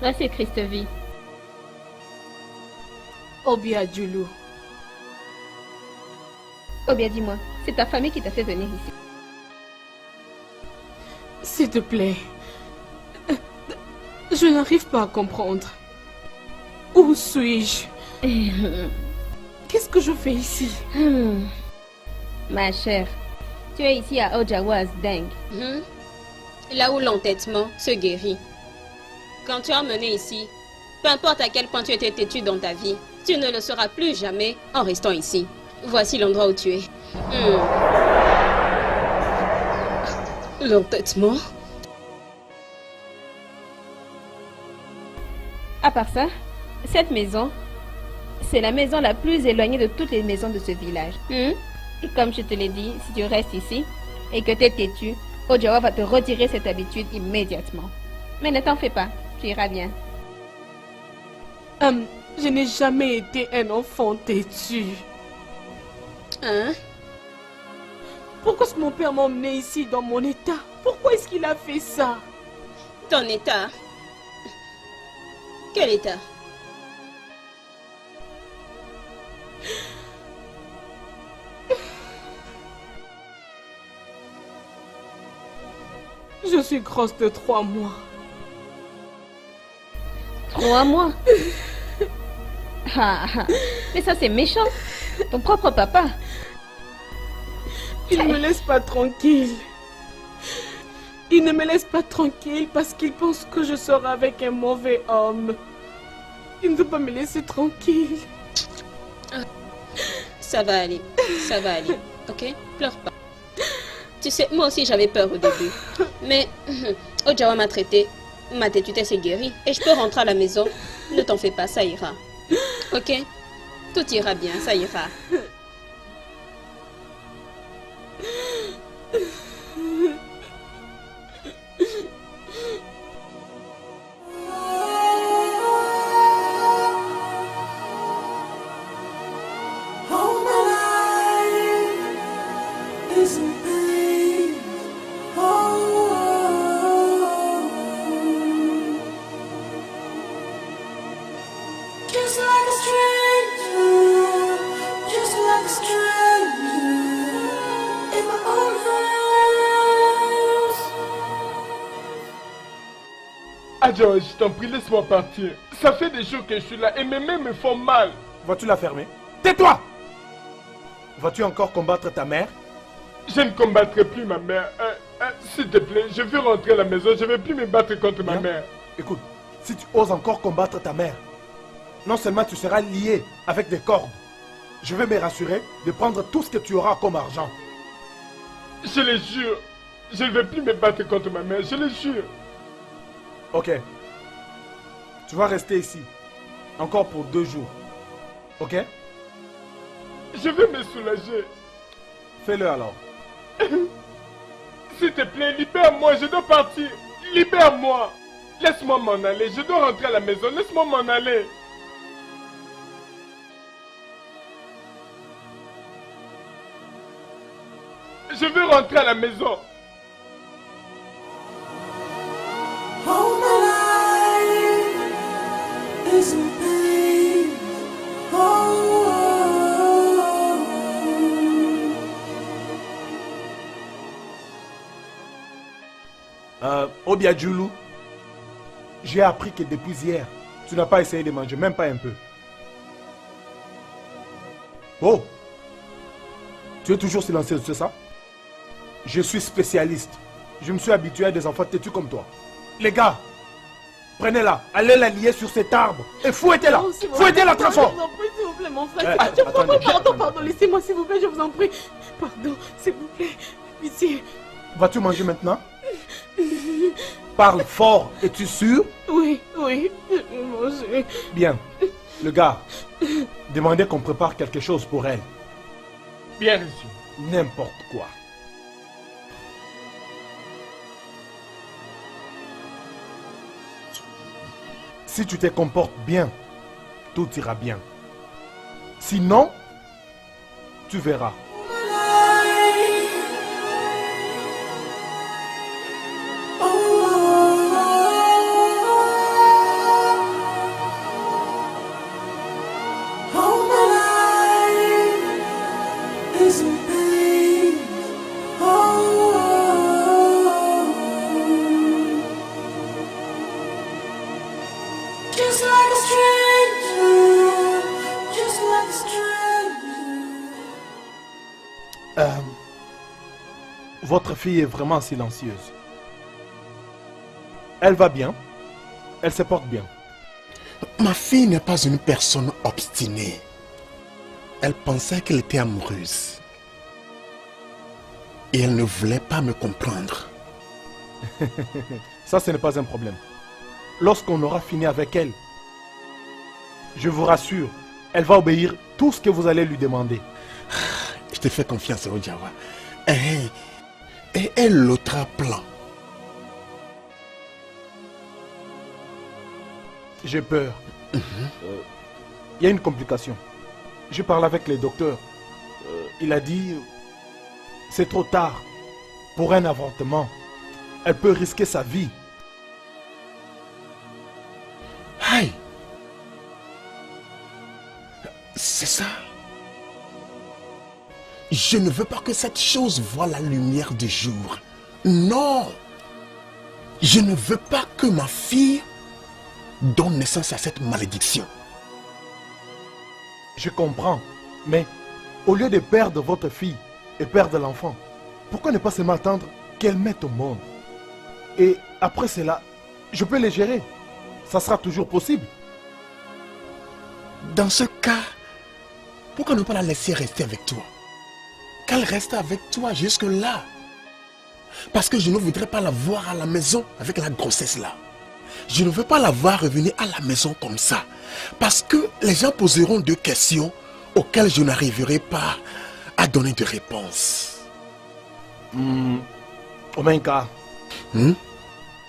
moi c'est Christovie. Obia Djulu. Oh bien dis-moi, c'est ta famille qui t'a fait venir ici. S'il te plaît. Je n'arrive pas à comprendre. Où suis-je? Qu'est-ce que je fais ici? Ma chère, tu es ici à Ojawaz Deng. Là où l'entêtement se guérit. Quand tu es emmené ici, peu importe à quel point tu étais têtu dans ta vie, tu ne le seras plus jamais en restant ici. Voici l'endroit où tu es. L'entêtement. À part ça, cette maison, c'est la maison la plus éloignée de toutes les maisons de ce village. Et comme je te l'ai dit, si tu restes ici et que tu es têtu, Ojawa va te retirer cette habitude immédiatement. Mais ne t'en fais pas, tu iras bien. Je n'ai jamais été un enfant têtu. Hein? Pourquoi est-ce que mon père m'a emmené ici dans mon état? Pourquoi est-ce qu'il a fait ça? Ton état? Quel état? Je suis grosse de 3 mois. 3 mois. Mais ça c'est méchant. Ton propre papa. Il ne me laisse pas tranquille. Il ne me laisse pas tranquille parce qu'il pense que je serai avec un mauvais homme. Il ne veut pas me laisser tranquille. Ça va aller, ok? Pleure pas. Tu sais, moi aussi j'avais peur au début. Mais Ojawa m'a traité, ma têtue s'est guérie et je peux rentrer à la maison. Ne t'en fais pas, ça ira. Ok? Tout ira bien, ça ira. Adjo, je t'en prie, laisse-moi partir. Ça fait des jours que je suis là et mes mains me font mal. Vas-tu la fermer? Tais-toi! Vas-tu encore combattre ta mère? Je ne combattrai plus ma mère. S'il te plaît, je veux rentrer à la maison. Je ne vais plus me battre contre ma mère. Écoute, si tu oses encore combattre ta mère, non seulement tu seras lié avec des cordes, je vais me rassurer de prendre tout ce que tu auras comme argent. Je le jure. Je ne vais plus me battre contre ma mère. Je le jure. Ok. Tu vas rester ici. Encore pour 2 jours. Ok? Je veux me soulager. Fais-le alors. S'il te plaît, libère-moi. Je dois partir. Libère-moi. Laisse-moi m'en aller. Je dois rentrer à la maison. Laisse-moi m'en aller. Je veux rentrer à la maison. All my life is in pain. Obiadjoulou, j'ai appris que depuis hier, tu n'as pas essayé de manger, même pas un peu. Oh! Tu es toujours silencieux, c'est ça? Je suis spécialiste. Je me suis habitué à des enfants têtus comme toi. Les gars, prenez-la, allez la lier sur cet arbre et fouettez-la. Fouettez-la très fort. Je vous en prie, s'il vous plaît, mon frère. Je vous en prie, pardon, laissez-moi, s'il vous plaît, je vous en prie. Pardon, s'il vous plaît, pitié. Vas-tu manger maintenant? Parle fort, es-tu sûr? Oui, je vais manger. Bien. Le gars, demandez qu'on prépare quelque chose pour elle. Bien reçu. N'importe quoi. Si tu te comportes bien, tout ira bien. Sinon, tu verras. Votre fille est vraiment silencieuse. Elle va bien. Elle se porte bien. Ma fille n'est pas une personne obstinée. Elle pensait qu'elle était amoureuse. Et elle ne voulait pas me comprendre. Ça, ce n'est pas un problème. Lorsqu'on aura fini avec elle, je vous rassure, elle va obéir tout ce que vous allez lui demander. Je te fais confiance, Ojawa. Et l'autre plan. J'ai peur. Il y a une complication. Je parle avec les docteurs. Il a dit, c'est trop tard pour un avortement. Elle peut risquer sa vie. Aïe! C'est ça. Je ne veux pas que cette chose voie la lumière du jour. Non! Je ne veux pas que ma fille donne naissance à cette malédiction. Je comprends, mais au lieu de perdre votre fille et perdre l'enfant, pourquoi ne pas seulement attendre qu'elle mette au monde? Et après cela, je peux les gérer. Ça sera toujours possible. Dans ce cas, pourquoi ne pas la laisser rester avec toi? Qu'elle reste avec toi jusque-là. Parce que je ne voudrais pas la voir à la maison avec la grossesse là. Je ne veux pas la voir revenir à la maison comme ça. Parce que les gens poseront 2 questions auxquelles je n'arriverai pas à donner de réponse. Omenka,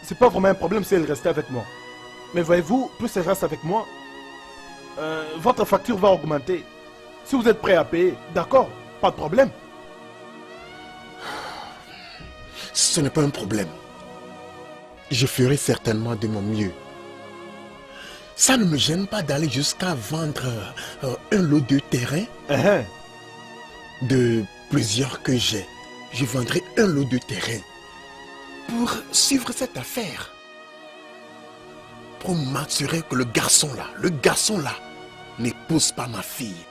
c'est pas vraiment un problème si elle restait avec moi. Mais voyez-vous, plus elle reste avec moi, votre facture va augmenter. Si vous êtes prêt à payer, d'accord, pas de problème. Ce n'est pas un problème. Je ferai certainement de mon mieux. Ça ne me gêne pas d'aller jusqu'à vendre un lot de terrain de plusieurs que j'ai. Je vendrai un lot de terrain pour suivre cette affaire. Pour m'assurer que le garçon là, n'épouse pas ma fille.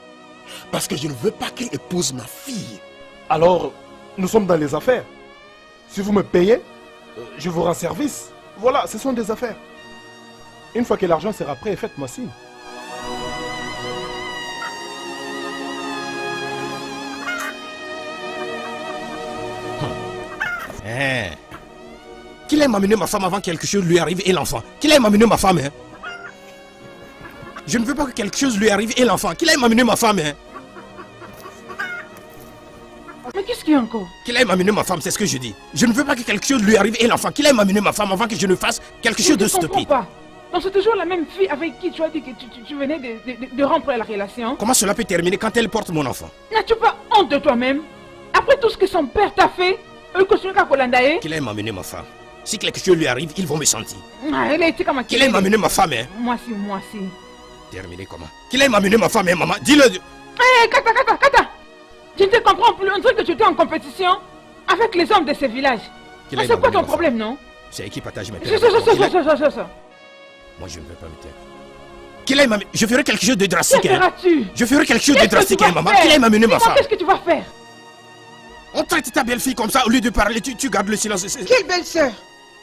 Parce que je ne veux pas qu'il épouse ma fille. Alors, Nous sommes dans les affaires. Si vous me payez, je vous rends service. Voilà, ce sont des affaires. Une fois que l'argent sera prêt, faites-moi signe. Qu'il aime amener ma femme avant que quelque chose lui arrive et l'enfant. Qu'il aime amener ma femme, hein. Je ne veux pas que quelque chose lui arrive et l'enfant. Qu'il aime amener ma femme, hein. Mais qu'est-ce qu'il y a encore? Qu'il aime amener ma femme, c'est ce que je dis. Je ne veux pas que quelque chose lui arrive et l'enfant. Qu'il aime amener ma femme avant que je ne fasse quelque chose de stupide. Pas. Non, c'est toujours la même fille avec qui tu as dit que tu venais de rompre la relation. Comment cela peut terminer quand elle porte mon enfant? N'as-tu pas honte de toi-même? Après tout ce que son père t'a fait, qu'il aime amener ma femme. Si quelque chose lui arrive, ils vont me sentir. Qu'il aime amener ma femme, hein? Moi si. Terminé comment? Qu'il aime amener ma femme, hein, maman? Dis-le. Hé, Kata! Je ne te comprends plus. On dirait que tu étais en compétition avec les hommes de ce village. C'est quoi ton problème, non? C'est qui partage mes pères. Moi, je ne veux pas me taire. Qu'il aime amener... Je ferai quelque chose de drastique, que feras-tu? Je ferai quelque chose de drastique, hein, maman. Qu'il aime amener ma femme. Qu'est-ce que tu vas faire? On traite ta belle-fille comme ça, au lieu de parler, tu gardes le silence. Quelle belle-sœur?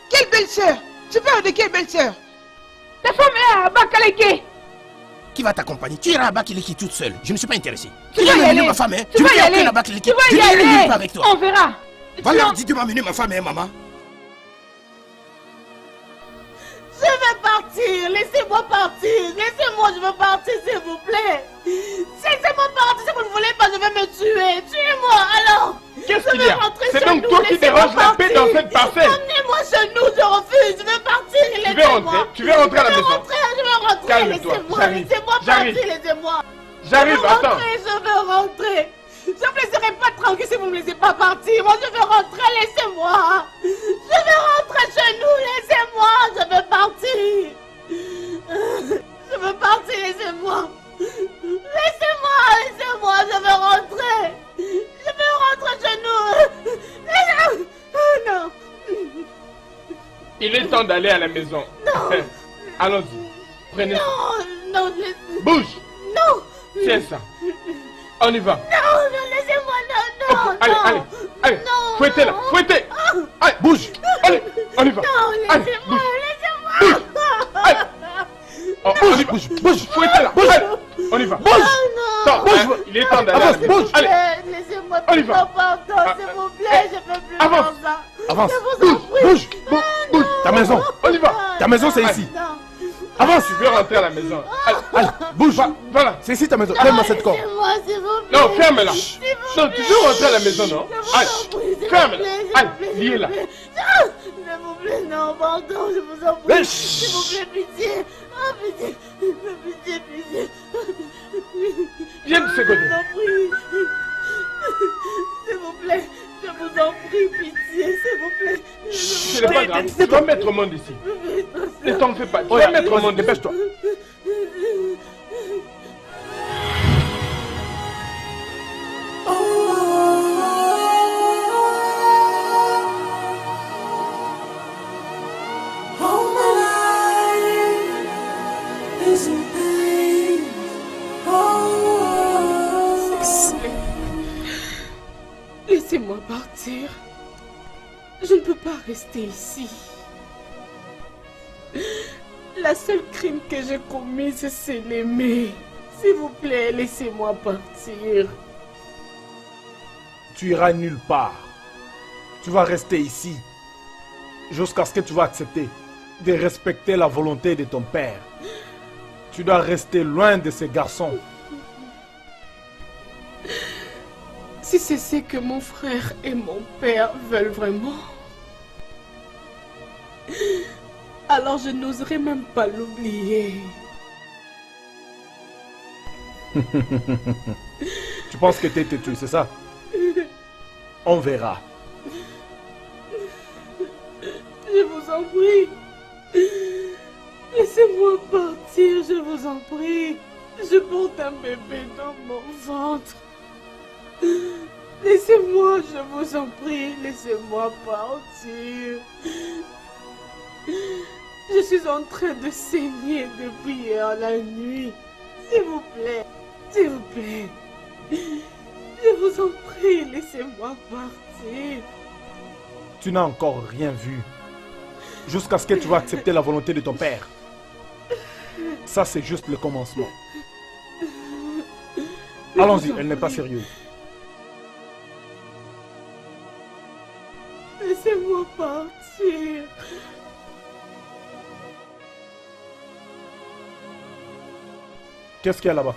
Quelle belle-sœur? Tu parles de quelle belle-sœur? Ta femme est à Bakaleke. Qui va t'accompagner? Tu iras à Bakaleke toute seule. Je ne suis pas intéressé. Tu vas y aller. Ma femme, hein? Tu vas y aller. Tu vas y aller. Pas avec toi. On verra. Voilà, dis de m'amener ma femme, hein, maman. Je vais partir. Laissez-moi partir. Laissez-moi, je veux partir, s'il vous plaît. Laissez-moi partir. Si vous ne voulez pas, je vais me tuer. Tuez-moi, alors. Qu'est-ce qu'il y a? C'est donc toi qui dérange la paix dans cette parcelle. Emmenez-moi chez nous, je refuse. Je veux partir. Tu veux rentrer à la maison. Je veux rentrer. Laissez-moi partir, laissez-moi. J'arrive, attends. Je veux rentrer. Je ne me laisserai pas tranquille si vous ne me laissez pas partir. Moi, je veux rentrer, laissez-moi. Je veux rentrer chez nous, laissez-moi. Je veux partir. Je veux partir, laissez-moi. Laissez-moi, je veux rentrer. Je veux rentrer chez nous. Non. Il est temps d'aller à la maison. Non. Allons-y. Prenez ça. Non, bouge. Non. Tiens ça. On y va. Non, laissez-moi, non. Allez. Non. Fouettez-la, fouettez. Allez, bouge. Allez, on y va. Non, laissez-moi. Allez. Oh, bouge. Fouettez-la. Allez, on y va. Bouge. Non. Bouge. Il est temps d'aller. Bouge. Allez. Laissez-moi, on y va. Pardon, s'il vous plaît, je peux plus avance. faire ça. Avance. Je vous en prie. Bouge. Ta maison. On y va. Ta maison, c'est ici. Avance, tu veux rentrer à la maison. Allez, bouge. Voilà. C'est ici ta maison. Donne-moi cette corde. Laissez-moi, s'il vous plaît. Non, ferme-la. Non, tu veux rentrer à la maison, non? Allez, ferme-la. Allez, liez-la. S'il vous plaît, non, pardon, je vous en prie. S'il vous plaît, pitié. Oh, pitié. Viens de ce côté. S'il vous plaît, je vous en prie, pitié, s'il vous plaît. Ce n'est pas grave, tu vas mettre au monde ici. Ne t'en fais pas, tu vas mettre au monde, dépêche-toi. Laissez-moi partir. Je ne peux pas rester ici. La seule crime que j'ai commise, c'est l'aimer. S'il vous plaît, laissez-moi partir. Tu iras nulle part. Tu vas rester ici. Jusqu'à ce que tu vas accepter de respecter la volonté de ton père. Tu dois rester loin de ces garçons. Si c'est ce que mon frère et mon père veulent vraiment, alors je n'oserais même pas l'oublier. Tu penses que t'es têtu, c'est ça? On verra. Je vous en prie. Laissez-moi partir, je vous en prie. Je porte un bébé dans mon ventre. Laissez-moi, je vous en prie, laissez-moi partir. Je suis en train de saigner depuis hier la nuit. S'il vous plaît, s'il vous plaît. Je vous en prie, laissez-moi partir. Tu n'as encore rien vu. Jusqu'à ce que tu vas accepter la volonté de ton père. Ça, c'est juste le commencement. Allons-y, elle n'est pas sérieuse. Laissez-moi partir. Qu'est-ce qu'il y a là-bas?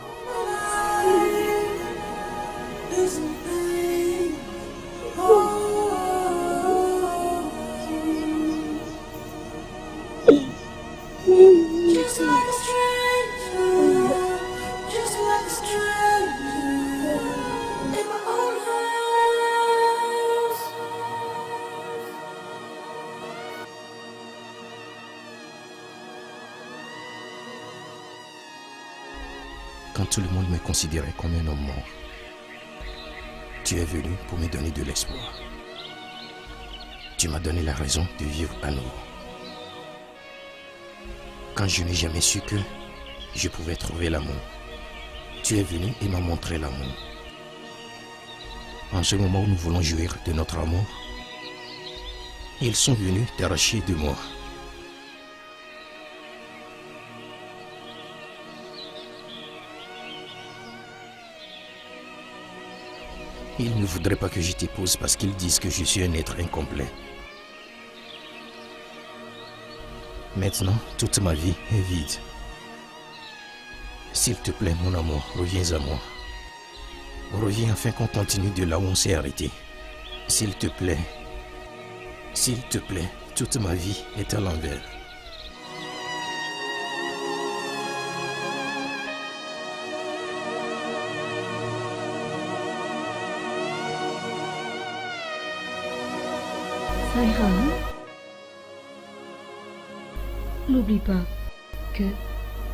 Just like a stranger, just like a stranger in my own house. Quand tout le monde me considérait comme un homme mort, tu es venu pour me donner de l'espoir. Tu m'as donné la raison de vivre à nouveau. Quand je n'ai jamais su que je pouvais trouver l'amour, tu es venu et m'as montré l'amour. En ce moment où nous voulons jouir de notre amour, ils sont venus t'arracher de moi. Ils ne voudraient pas que je t'épouse parce qu'ils disent que je suis un être incomplet. Maintenant, toute ma vie est vide. S'il te plaît, mon amour, reviens à moi. Reviens afin qu'on continue de là où on s'est arrêté. S'il te plaît, toute ma vie est à l'envers. Ça ira, hein? N'oublie pas que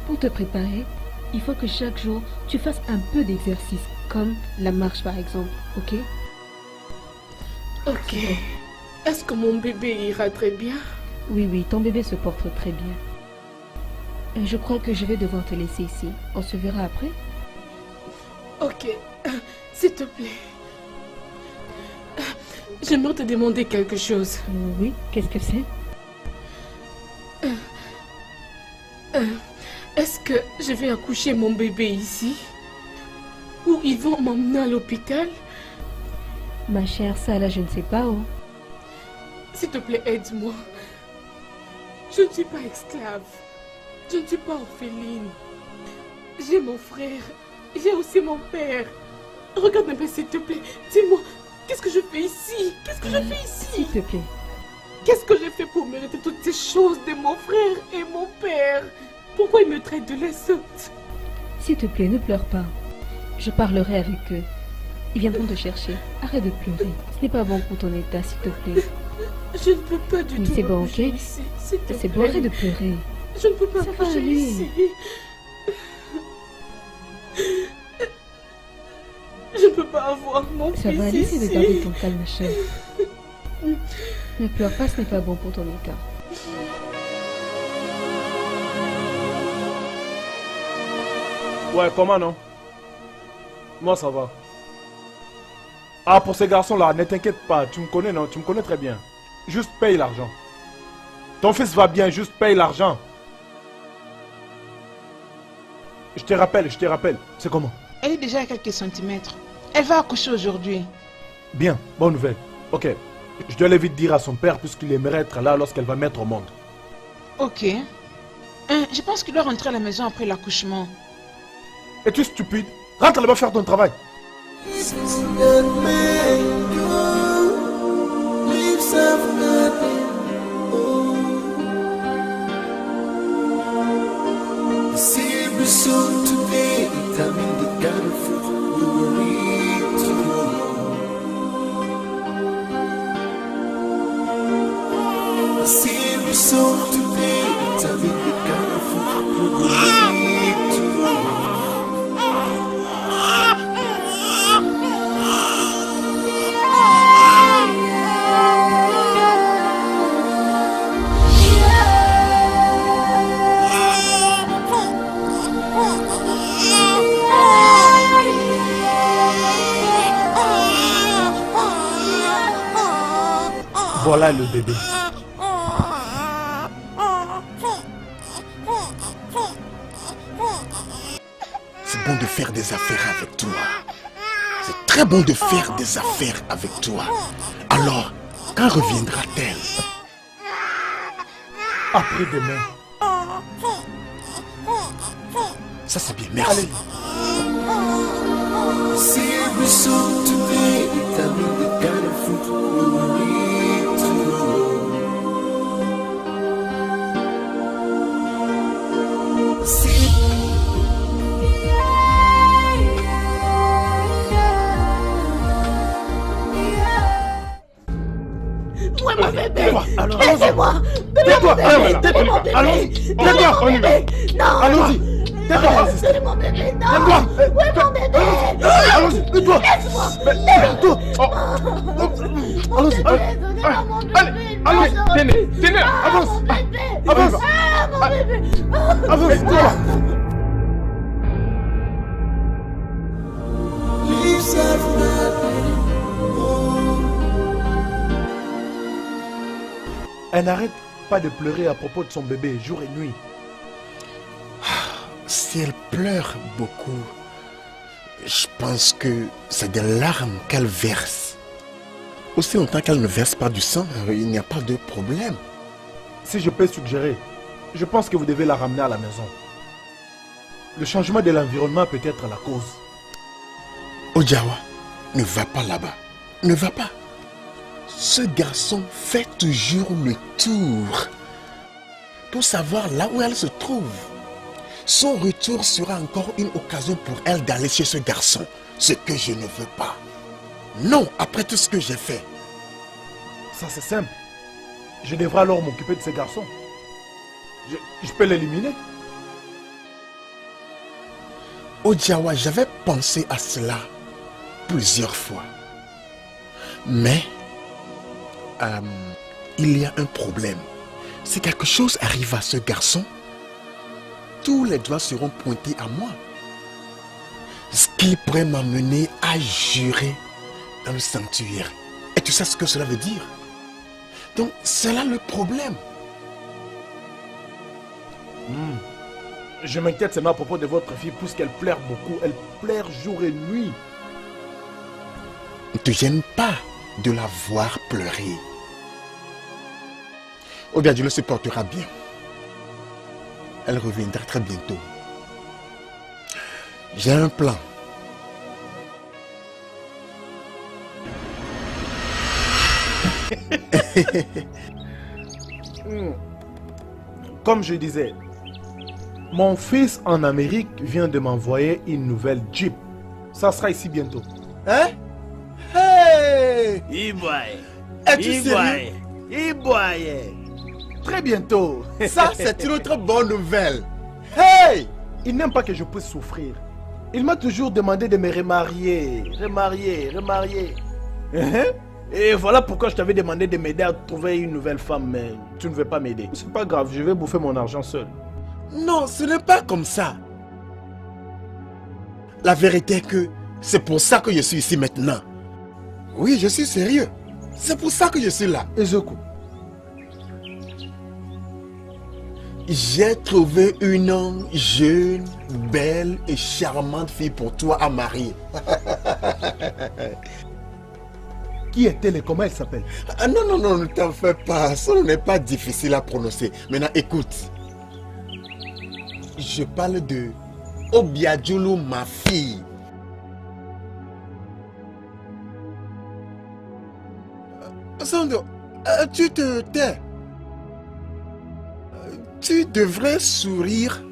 pour te préparer, il faut que chaque jour tu fasses un peu d'exercice, comme la marche par exemple, ok? Ok. Est-ce que mon bébé ira très bien? Oui, ton bébé se porte très bien. Et je crois que je vais devoir te laisser ici. On se verra après? Ok. S'il te plaît. J'aimerais te demander quelque chose. Oui, qu'est-ce que c'est? Est-ce que je vais accoucher mon bébé ici? Ou ils vont m'emmener à l'hôpital? Ma chère, ça là, je ne sais pas où. S'il te plaît, aide-moi. Je ne suis pas esclave. Je ne suis pas orpheline. J'ai mon frère. J'ai aussi mon père. Regarde un peu, s'il te plaît. Dis-moi, qu'est-ce que je fais ici? Qu'est-ce que je fais ici? S'il te plaît. Qu'est-ce que j'ai fait pour mériter toutes ces choses de mon frère et mon père? Pourquoi ils me traitent de la sorte? S'il te plaît, ne pleure pas. Je parlerai avec eux. Ils viendront te chercher. Arrête de pleurer. Ce n'est pas bon pour ton état, s'il te plaît. Je ne peux pas du tout. C'est bon, ok? Ici, C'est bon, arrête de pleurer. Je ne peux pas Ça va bouger aller. ici. Je ne peux pas avoir mon Ça fils va aller, c'est ici. de garder ton calme, ma chère. Ne pleure pas, ce n'est pas bon pour ton état. Ouais, comment non? Moi, ça va. Ah, pour ces garçons-là, ne t'inquiète pas. Tu me connais, non? Tu me connais très bien. Juste paye l'argent. Ton fils va bien, juste paye l'argent. Je te rappelle. C'est comment? Elle est déjà à quelques centimètres. Elle va accoucher aujourd'hui. Bien, bonne nouvelle. Ok. Je dois aller vite dire à son père puisqu'il aimerait être là lorsqu'elle va mettre au monde. Ok. Je pense qu'il doit rentrer à la maison après l'accouchement. Es-tu stupide? Rentre là-bas faire ton travail. Voilà le bébé. C'est bon de faire des affaires avec toi. C'est très bon de faire des affaires avec toi. Alors, quand reviendra-t-elle? Après-demain. Ça c'est bien, merci. Où est mon bébé? Alors, Laissez-moi! Donnez-moi mon bébé! Donnez mon bébé! Allons-y. Donnez mon bébé! Non! Allons-y. Donnez mon bébé! Non! Où est mon bébé? Allons-y. Tais-toi. Laisse-moi! Allons-y. Donnez-moi mon bébé! Allez, tenez, tenez. Avance. Avance! Ah, mon bébé! Avance. Toi. Elle n'arrête pas de pleurer à propos de son bébé jour et nuit. Si elle pleure beaucoup, je pense que c'est des larmes qu'elle verse. Aussi longtemps qu'elle ne verse pas du sang, il n'y a pas de problème. Si je peux suggérer, je pense que vous devez la ramener à la maison. Le changement de l'environnement peut être la cause. Ojawa, ne va pas là-bas. Ne va pas. Ce garçon fait toujours le tour pour savoir là où elle se trouve. Son retour sera encore une occasion pour elle d'aller chez ce garçon. Ce que je ne veux pas. Non, après tout ce que j'ai fait. Ça c'est simple. Je devrais alors m'occuper de ces garçons. Je peux l'éliminer. Ojawa, j'avais pensé à cela plusieurs fois. Mais il y a un problème. Si quelque chose arrive à ce garçon, tous les doigts seront pointés à moi. Ce qui pourrait m'amener à jurer dans le sanctuaire. Et tu sais ce que cela veut dire? Donc, c'est là le problème. Je m'inquiète seulement à propos de votre fille puisqu'elle pleure beaucoup. Elle pleure jour et nuit. Ne te gêne pas de la voir pleurer. Oh bien, Dieu le supportera bien. Elle reviendra très bientôt. J'ai un plan. Comme je disais, mon fils en Amérique vient de m'envoyer une nouvelle Jeep. Ça sera ici bientôt. Hein? Hey! Iboye! Es-tu sérieux? Iboye! Très bientôt. Ça, c'est une autre bonne nouvelle. Hey! Il n'aime pas que je puisse souffrir. Il m'a toujours demandé de me remarier. Et voilà pourquoi je t'avais demandé de m'aider à trouver une nouvelle femme, mais tu ne veux pas m'aider. C'est pas grave, je vais bouffer mon argent seul. Non, ce n'est pas comme ça. La vérité est que c'est pour ça que je suis ici maintenant. Oui, je suis sérieux. C'est pour ça que je suis là. Ezoku. J'ai trouvé une jeune, belle et charmante fille pour toi à marier. Qui est-elle et comment elle s'appelle? Ah non, ne t'en fais pas. Ça n'est pas difficile à prononcer. Maintenant, écoute. Je parle de Obiadjulu, ma fille. Sando, tu te tais. Tu devrais sourire.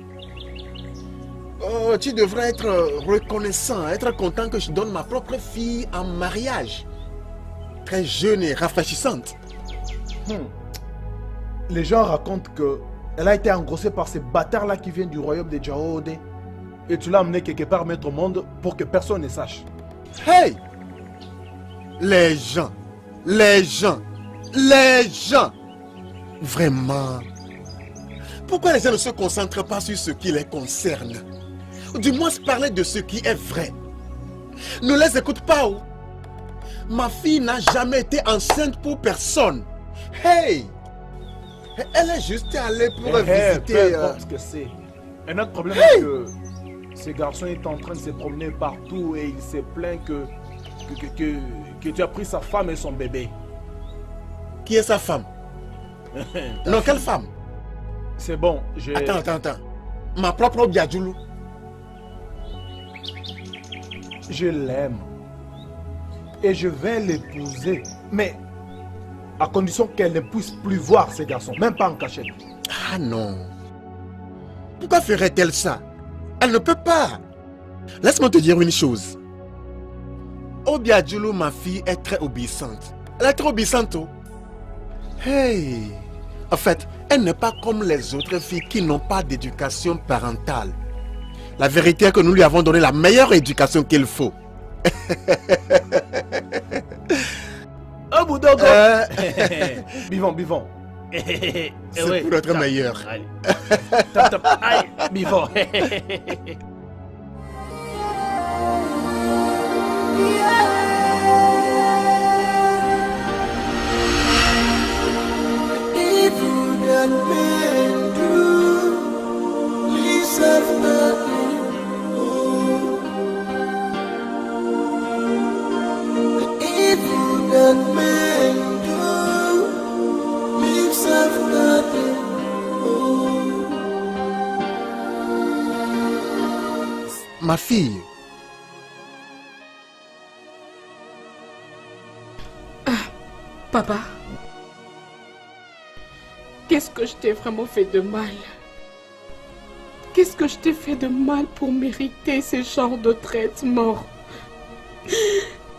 Tu devrais être reconnaissant, être content que je donne ma propre fille en mariage. Très jeune et rafraîchissante. Les gens racontent que elle a été engrossée par ces bâtards-là qui viennent du royaume de Jaode. Et tu l'as amenée quelque part mettre au monde pour que personne ne sache. Hey! Les gens! Vraiment! Pourquoi les gens ne se concentrent pas sur ce qui les concerne? Du moins parler de ce qui est vrai. Ne les écoute pas. Ma fille n'a jamais été enceinte pour personne. Hey! Elle est juste allée pour Peu visiter... importe ce que c'est. Un autre problème est que ce garçon est en train de se promener partout et il se plaint que tu as pris sa femme et son bébé. Qui est sa femme? Non, quelle femme? C'est bon, je... Attends. Ma propre Obiadjoulou. Je l'aime. Et je vais l'épouser. Mais à condition qu'elle ne puisse plus voir ces garçons, même pas en cachette. Ah non. Pourquoi ferait-elle ça? Elle ne peut pas. Laisse-moi te dire une chose. Obiadjoulou, ma fille, est très obéissante. Elle est très obéissante. Oh. Hey. En fait, elle n'est pas comme les autres filles qui n'ont pas d'éducation parentale. La vérité est que nous lui avons donné la meilleure éducation qu'il faut. Oh, Boudogo! Bivon. C'est pour notre meilleur. Top. Aïe, Bivon. Evil that men do, leaves have nothing. Oh. The evil that men do, leaves have nothing. Oh. Ma fille. Papa, qu'est-ce que je t'ai vraiment fait de mal? Qu'est-ce que je t'ai fait de mal pour mériter ce genre de traitement?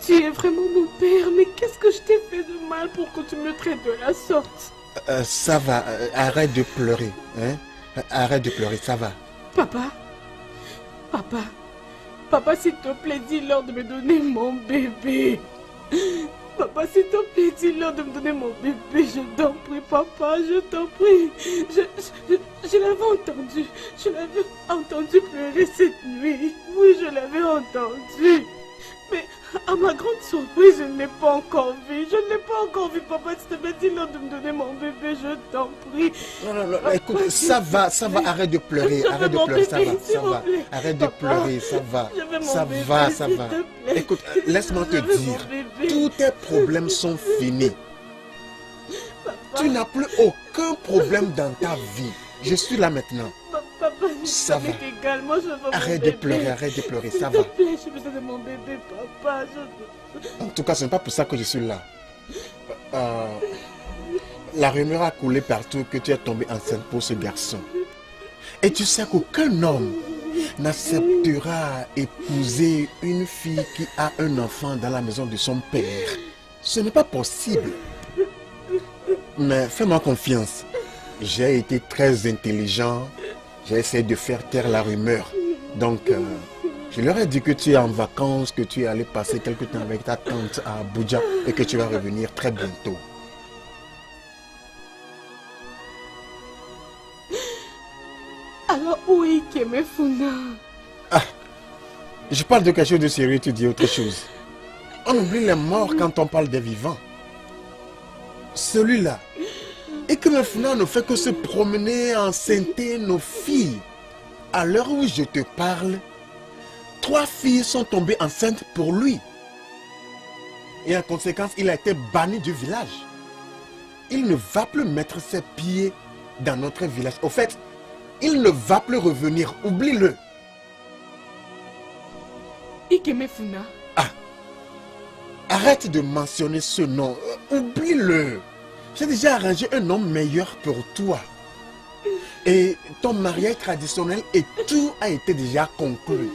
Tu es vraiment mon père, mais qu'est-ce que je t'ai fait de mal pour que tu me traites de la sorte? Ça va, arrête de pleurer. Hein? Arrête de pleurer, ça va. Papa, s'il te plaît, dis-leur de me donner mon bébé. Papa, s'il te plaît, dis-leur de me donner mon bébé. Je t'en prie, papa, je t'en prie. Je l'avais entendu. Je l'avais entendu pleurer cette nuit. Oui, je l'avais entendu. Mais à ma grande surprise, je ne l'ai pas encore vu. Papa, s'il te plaît, dis-leur de me donner mon bébé, je t'en prie. Non, écoute, ça va, arrête de pleurer, ça va. Arrête de pleurer, ça va. Écoute, laisse-moi te dire, tous tes problèmes sont finis. Tu n'as plus aucun problème dans ta vie. Je suis là maintenant. Papa, ça va. Également, je veux arrête de pleurer, ça va. S'il te plaît, j'ai besoin de mon bébé, papa. En tout cas, ce n'est pas pour ça que je suis là. La rumeur a coulé partout que tu es tombée enceinte pour ce garçon. Et tu sais qu'aucun homme n'acceptera épouser une fille qui a un enfant dans la maison de son père. Ce n'est pas possible. Mais fais-moi confiance. J'ai été très intelligent. J'ai essayé de faire taire la rumeur. Donc, je leur ai dit que tu es en vacances, que tu es allé passer quelque temps avec ta tante à Abuja et que tu vas revenir très bientôt. Alors, où est Ikemefuna? Je parle de quelque chose de sérieux, tu dis autre chose. On oublie les morts quand on parle des vivants. Celui-là, Ikemefuna ne fait que se promener, enceinter nos filles. À l'heure où je te parle, 3 filles sont tombées enceintes pour lui. Et en conséquence, il a été banni du village. Il ne va plus mettre ses pieds dans notre village. Au fait, il ne va plus revenir. Oublie-le. Ikemefuna. Arrête de mentionner ce nom. Oublie-le. J'ai déjà arrangé un homme meilleur pour toi. Et ton mariage traditionnel et tout a été déjà conclu.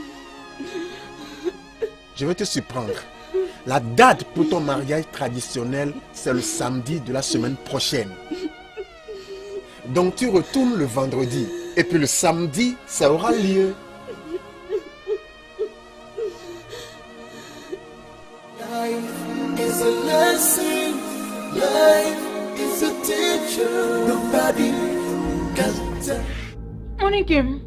Je vais te surprendre. La date pour ton mariage traditionnel, c'est le samedi de la semaine prochaine. Donc tu retournes le vendredi. Et puis le samedi, ça aura lieu. Life is a lesson. Life is a teacher. Nobody can tell. Monikem,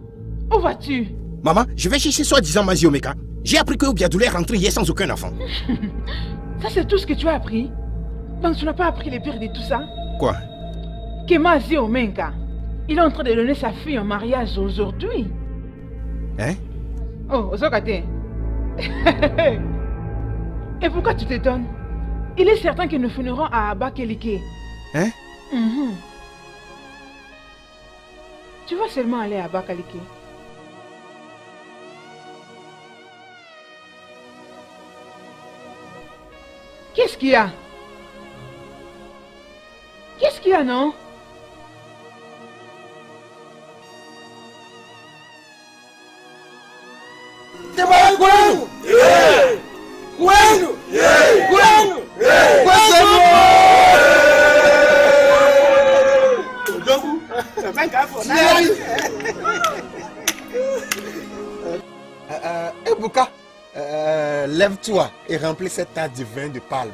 où vas-tu? Maman, je vais chercher soi-disant Mazi Omeka. J'ai appris que Obiadoulou est rentré hier sans aucun enfant. Ça, c'est tout ce que tu as appris? Donc, tu n'as pas appris les pires de tout ça? Quoi? Kemazi Omenka, il est en train de donner sa fille en mariage aujourd'hui. Hein? Oh, Osokate. Et pourquoi tu t'étonnes? Il est certain que nous finirons à Abakelike. Hein? Tu vas seulement aller à Abakalike. Qu'est-ce qu'il y a? Qu'est-ce qu'il y a, non? Ebuka, lève-toi et remplis cette tasse de vin de palme.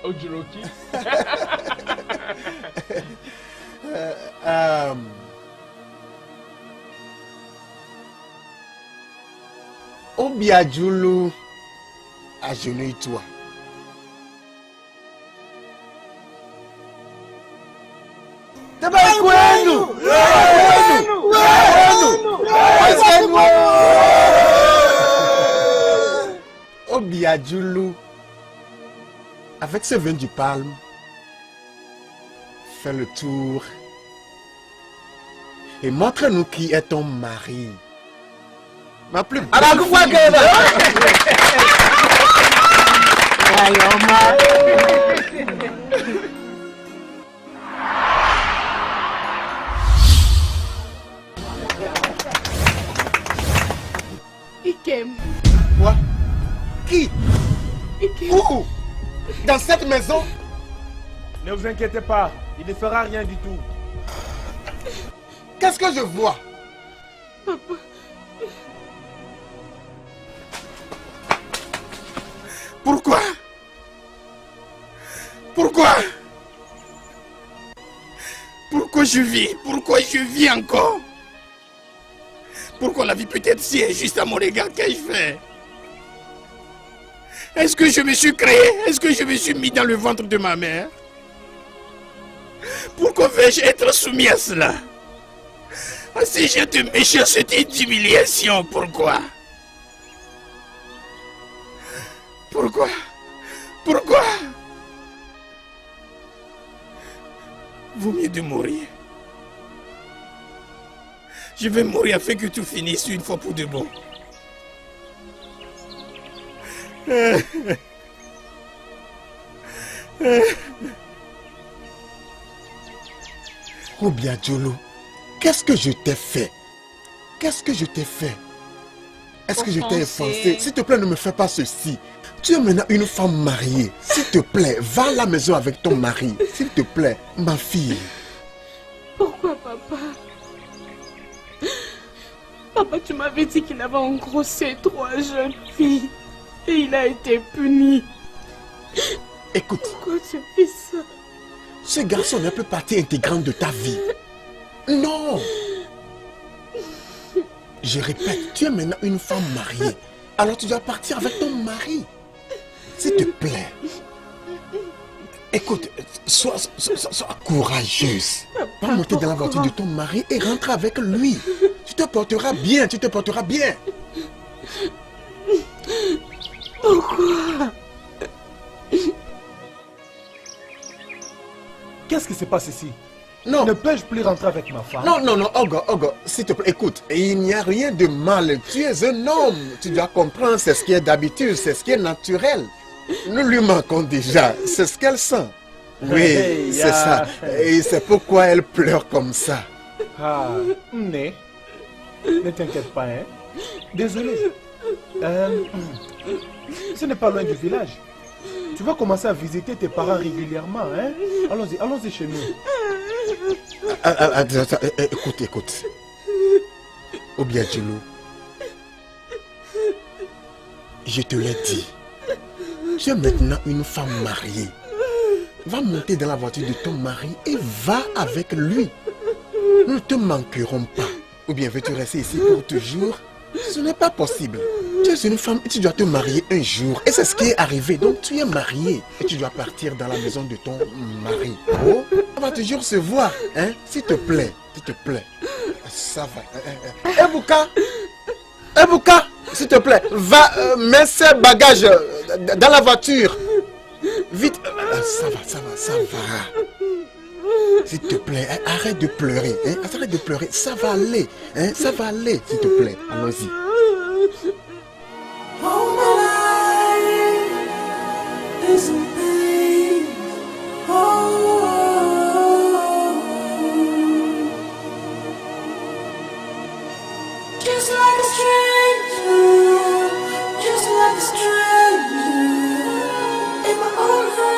Ojuroki. Obiadjulu, agenouille-toi. Obiadjulu, avec ce vin du palme, fais le tour et montre-nous qui est ton mari. Ma plus belle Ikem. Quoi? Qui? Ikem. Où? Dans cette maison? Ne vous inquiétez pas, il ne fera rien du tout. Qu'est-ce que je vois? Papa. Pourquoi? Pourquoi? Pourquoi je vis? Pourquoi je vis encore? Pourquoi la vie peut être si injuste à mon regard? Qu'ai-je fait? Est-ce que je me suis créé? Est-ce que je me suis mis dans le ventre de ma mère? Pourquoi vais-je être soumis à cela? Si j'ai de méchanceté et d'humiliation, pourquoi? Pourquoi? Pourquoi? Vaut mieux de mourir. Je vais mourir afin que tout finisse une fois pour de bon. Obiadjulu, qu'est-ce que je t'ai fait? Qu'est-ce que je t'ai fait? Est-ce que je t'ai offensé? S'il te plaît, ne me fais pas ceci. Tu es maintenant une femme mariée. S'il te plaît, va à la maison avec ton mari. S'il te plaît, ma fille. Pourquoi, papa? Papa, tu m'avais dit qu'il avait engrossé 3 jeunes filles. Et il a été puni. Écoute. Pourquoi tu as fait ça? Ce garçon n'est plus partie intégrante de ta vie. Non. Je répète, tu es maintenant une femme mariée. Alors tu dois partir avec ton mari. S'il te plaît. Écoute, sois courageuse. Va monter dans la voiture de ton mari et rentre avec lui. Tu te porteras bien, tu te porteras bien. Pourquoi? Qu'est-ce qui se passe ici? Non. Ne peux-je plus rentrer avec ma femme? Non, non, non, Ogo, s'il te plaît, écoute, il n'y a rien de mal. Tu es un homme. Tu dois comprendre, c'est ce qui est d'habitude, c'est ce qui est naturel. Nous lui manquons déjà, c'est ce qu'elle sent. Oui, Hey, c'est ça. Et c'est pourquoi elle pleure comme ça. Ah, ne t'inquiète pas, hein. Désolé. Ce n'est pas loin du village. Tu vas commencer à visiter tes parents régulièrement, hein. Allons-y chez nous. Attends, écoute. Obiadjulu, je te l'ai dit. Tu es maintenant une femme mariée. Va monter dans la voiture de ton mari et va avec lui. Nous ne te manquerons pas. Ou bien veux-tu rester ici pour toujours? Ce n'est pas possible. Tu es une femme et tu dois te marier un jour. Et c'est ce qui est arrivé. Donc tu es mariée et tu dois partir dans la maison de ton mari. Oh, on va toujours se voir. Hein? S'il te plaît. S'il te plaît. Ça va. Ebuka, s'il te plaît, va mettre ses bagages dans la voiture. Vite. Ça va. S'il te plaît, hein, arrête de pleurer. Hein, arrête de pleurer. Ça va aller. Hein, ça va aller, s'il te plaît. Allons-y. All my life is in pain. Just like a stranger, just like a stranger in my own house.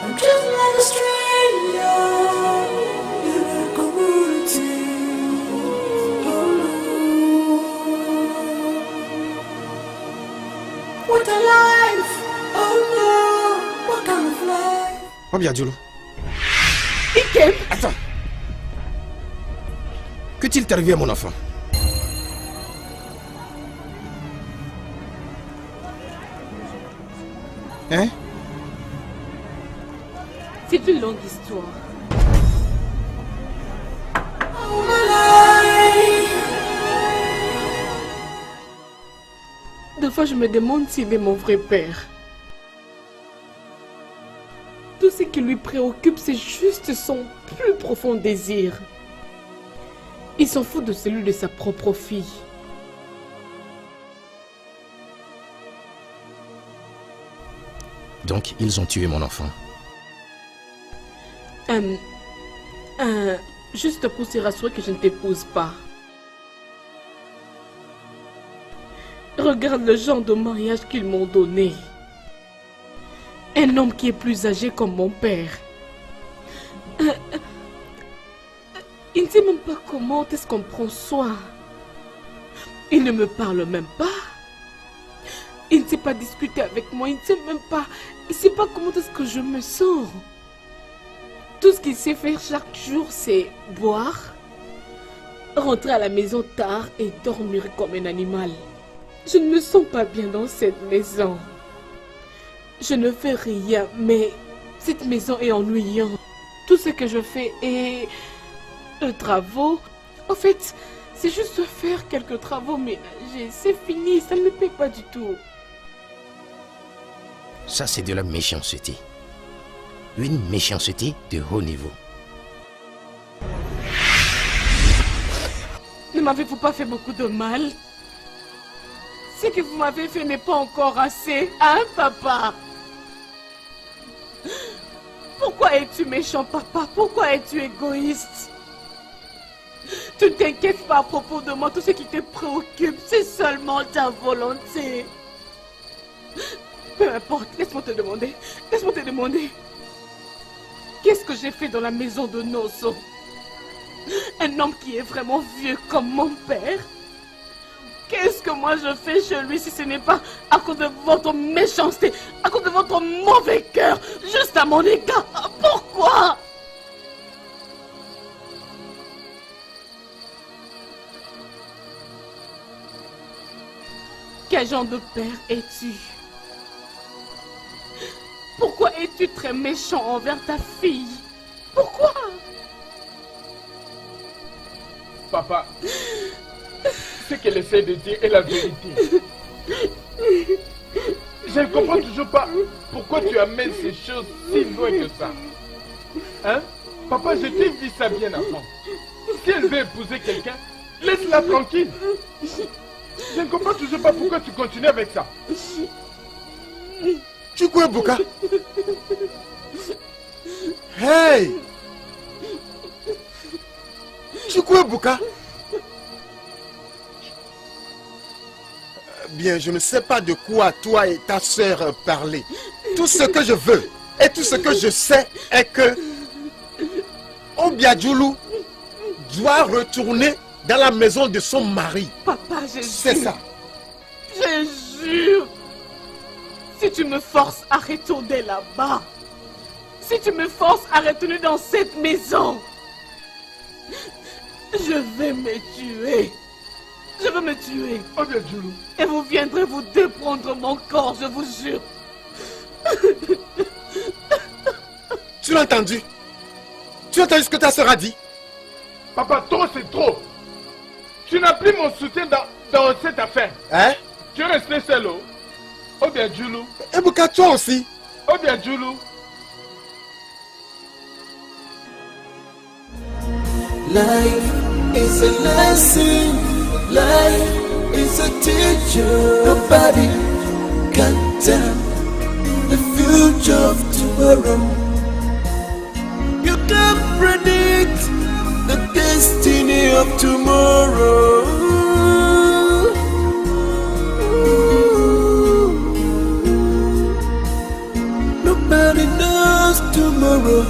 I'm just like a stranger in a community. What a life! Oh no! What kind of life? Oh bien, Diolo. Ikem! Attends. Que-t-il arrivé à mon enfant? Hein? C'est une longue histoire. All my life. Des fois, je me demande s'il est mon vrai père. Tout ce qui lui préoccupe, c'est juste son plus profond désir. Il s'en fout de celui de sa propre fille. Donc, ils ont tué mon enfant. Juste pour se rassurer que je ne t'épouse pas. Regarde le genre de mariage qu'ils m'ont donné. Un homme qui est plus âgé comme mon père. Il ne sait même pas comment est-ce qu'on prend soin. Il ne me parle même pas. Il ne sait pas discuter avec moi. Il ne sait même pas. Il ne sait pas comment est-ce que je me sens. Tout ce qu'il sait faire chaque jour, c'est boire, rentrer à la maison tard et dormir comme un animal. Je ne me sens pas bien dans cette maison. Je ne fais rien, mais cette maison est ennuyante. Tout ce que je fais est travaux. En fait, c'est juste faire quelques travaux ménagers. C'est fini, ça ne me plaît pas du tout. Ça, c'est de la méchanceté. Une méchanceté de haut niveau. Ne m'avez-vous pas fait beaucoup de mal? Ce que vous m'avez fait n'est pas encore assez, hein, papa? Pourquoi es-tu méchant, papa? Pourquoi es-tu égoïste? Tu ne t'inquiètes pas à propos de moi. Tout ce qui te préoccupe, c'est seulement ta volonté. Peu importe, laisse-moi te demander. Laisse-moi te demander. Qu'est-ce que j'ai fait dans la maison de Nozo? Un homme qui est vraiment vieux comme mon père? Qu'est-ce que moi je fais chez lui si ce n'est pas à cause de votre méchanceté, à cause de votre mauvais cœur, juste à mon égard? Pourquoi? Quel genre de père es-tu? Pourquoi es-tu très méchant envers ta fille? Pourquoi? Papa, ce qu'elle essaie de dire est la vérité. Je ne comprends toujours pas pourquoi tu amènes ces choses si loin que ça. Hein? Papa, je t'ai dit ça bien avant. Si elle veut épouser quelqu'un, laisse-la tranquille. Je ne comprends toujours pas pourquoi tu continues avec ça. Chukwuebuka. Hey! Chukwuebuka. Bien, je ne sais pas de quoi toi et ta sœur parler. Tout ce que je veux et tout ce que je sais est que Obiadjoulou doit retourner dans la maison de son mari. Papa, je C'est jure. ça. Je jure. Si tu me forces à retourner là-bas, si tu me forces à retourner dans cette maison, je vais me tuer. Je vais me tuer. Oh bien, Djoulou. Et vous viendrez vous déprendre mon corps, je vous jure. Tu l'as entendu? Tu as entendu ce que ta sœur a dit? Papa, trop c'est trop. Tu n'as plus mon soutien dans cette affaire. Hein? Tu es resté seul. Oh bien, Djoulou. Et Bouka, toi aussi? Oh bien, Djoulou. Life is a lesson, life is a teacher. Nobody can tell the future of tomorrow. You can't predict the destiny of tomorrow. Nobody knows tomorrow.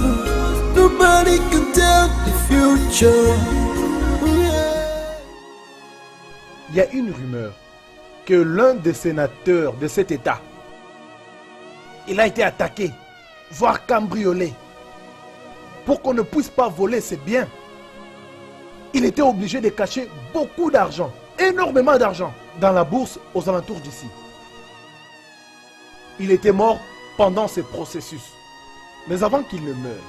Nobody can tell the future. Il y a une rumeur que l'un des sénateurs de cet État, il a été attaqué, voire cambriolé. Pour qu'on ne puisse pas voler ses biens, il était obligé de cacher beaucoup d'argent, énormément d'argent, dans la bourse aux alentours d'ici. Il était mort pendant ce processus. Mais avant qu'il ne meure,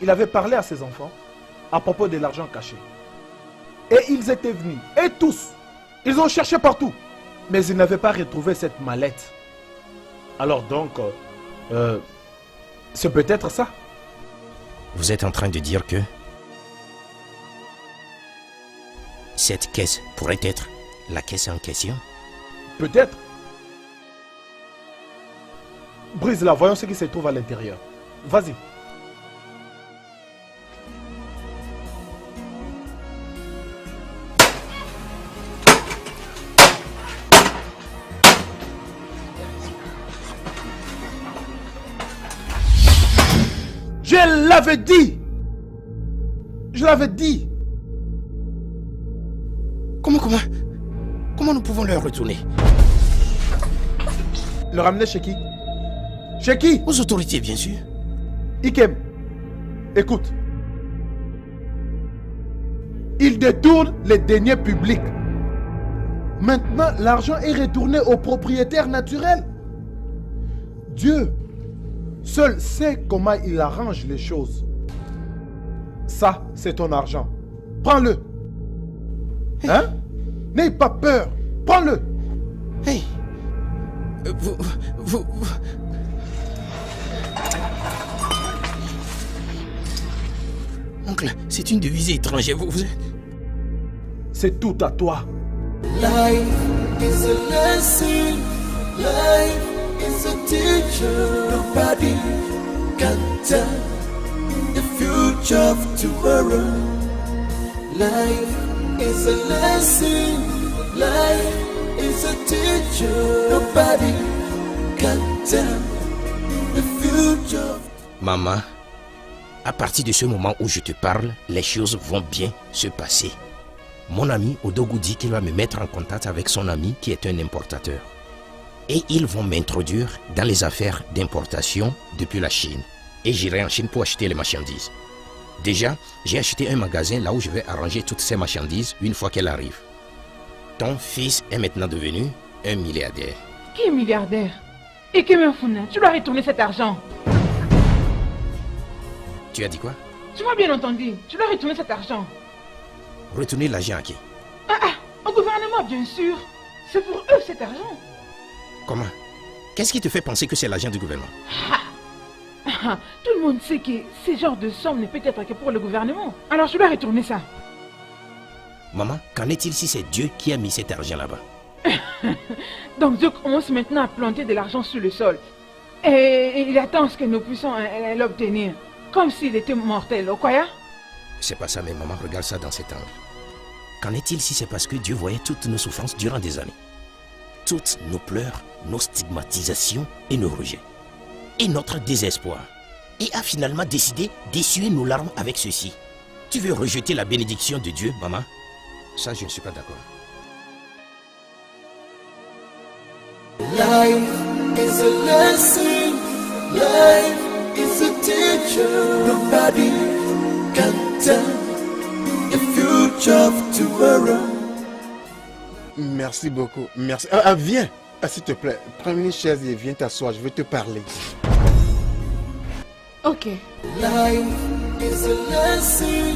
il avait parlé à ses enfants à propos de l'argent caché. Et ils étaient venus, et tous, ils ont cherché partout, mais ils n'avaient pas retrouvé cette mallette. Alors donc, c'est peut-être ça. Vous êtes en train de dire que cette caisse pourrait être la caisse en question? Peut-être. Brise-la, voyons ce qui se trouve à l'intérieur. Vas-y. Je l'avais dit. Je l'avais dit. Comment nous pouvons leur retourner? Le ramener chez qui? Chez qui? Aux autorités, bien sûr. Ikem, écoute. Il détourne les deniers publics. Maintenant, l'argent est retourné au propriétaire naturel. Dieu seul sait comment il arrange les choses. Ça, c'est ton argent. Prends-le. Hein? N'aie pas peur. Prends-le. Hey. Oncle, c'est une devise étrangère. Vous êtes... C'est tout à toi. Life is a lesson. Life is a teacher. Nobody can tell the future of tomorrow. Life is a lesson. Life is a teacher. Nobody can tell the future. Maman, à partir de ce moment où je te parle, les choses vont bien se passer. Mon ami Odogu dit qu'il va me mettre en contact avec son ami qui est un importateur. Et ils vont m'introduire dans les affaires d'importation depuis la Chine. Et j'irai en Chine pour acheter les marchandises. Déjà, j'ai acheté un magasin là où je vais arranger toutes ces marchandises une fois qu'elles arrivent. Ton fils est maintenant devenu un milliardaire. Qui est milliardaire? Et Kemenfuna, tu dois retourner cet argent. Tu as dit quoi? Tu m'as bien entendu, tu dois retourner cet argent. Retourner l'argent à qui? Au gouvernement, bien sûr. C'est pour eux cet argent. Comment? Qu'est-ce qui te fait penser que c'est l'argent du gouvernement? Tout le monde sait que ce genre de somme ne peut être que pour le gouvernement. Alors je dois retourner ça. Maman, qu'en est-il si c'est Dieu qui a mis cet argent là-bas? Donc Dieu commence maintenant à planter de l'argent sur le sol. Et il attend ce que nous puissions l'obtenir. Comme s'il était mortel, au quoi? C'est pas ça, mais maman, regarde ça dans cet angle. Qu'en est-il si c'est parce que Dieu voyait toutes nos souffrances durant des années? Toutes nos pleurs, nos stigmatisations et nos rejets. Et notre désespoir. Et a finalement décidé d'essuyer nos larmes avec ceci. Tu veux rejeter la bénédiction de Dieu, maman? Ça, je ne suis pas d'accord. Life is a lesson. Life is a teacher. Nobody can tell the future of tomorrow. Merci beaucoup. Merci. Viens. S'il te plaît, prends une chaise et viens t'asseoir. Je vais te parler. Ok. Life is a lesson.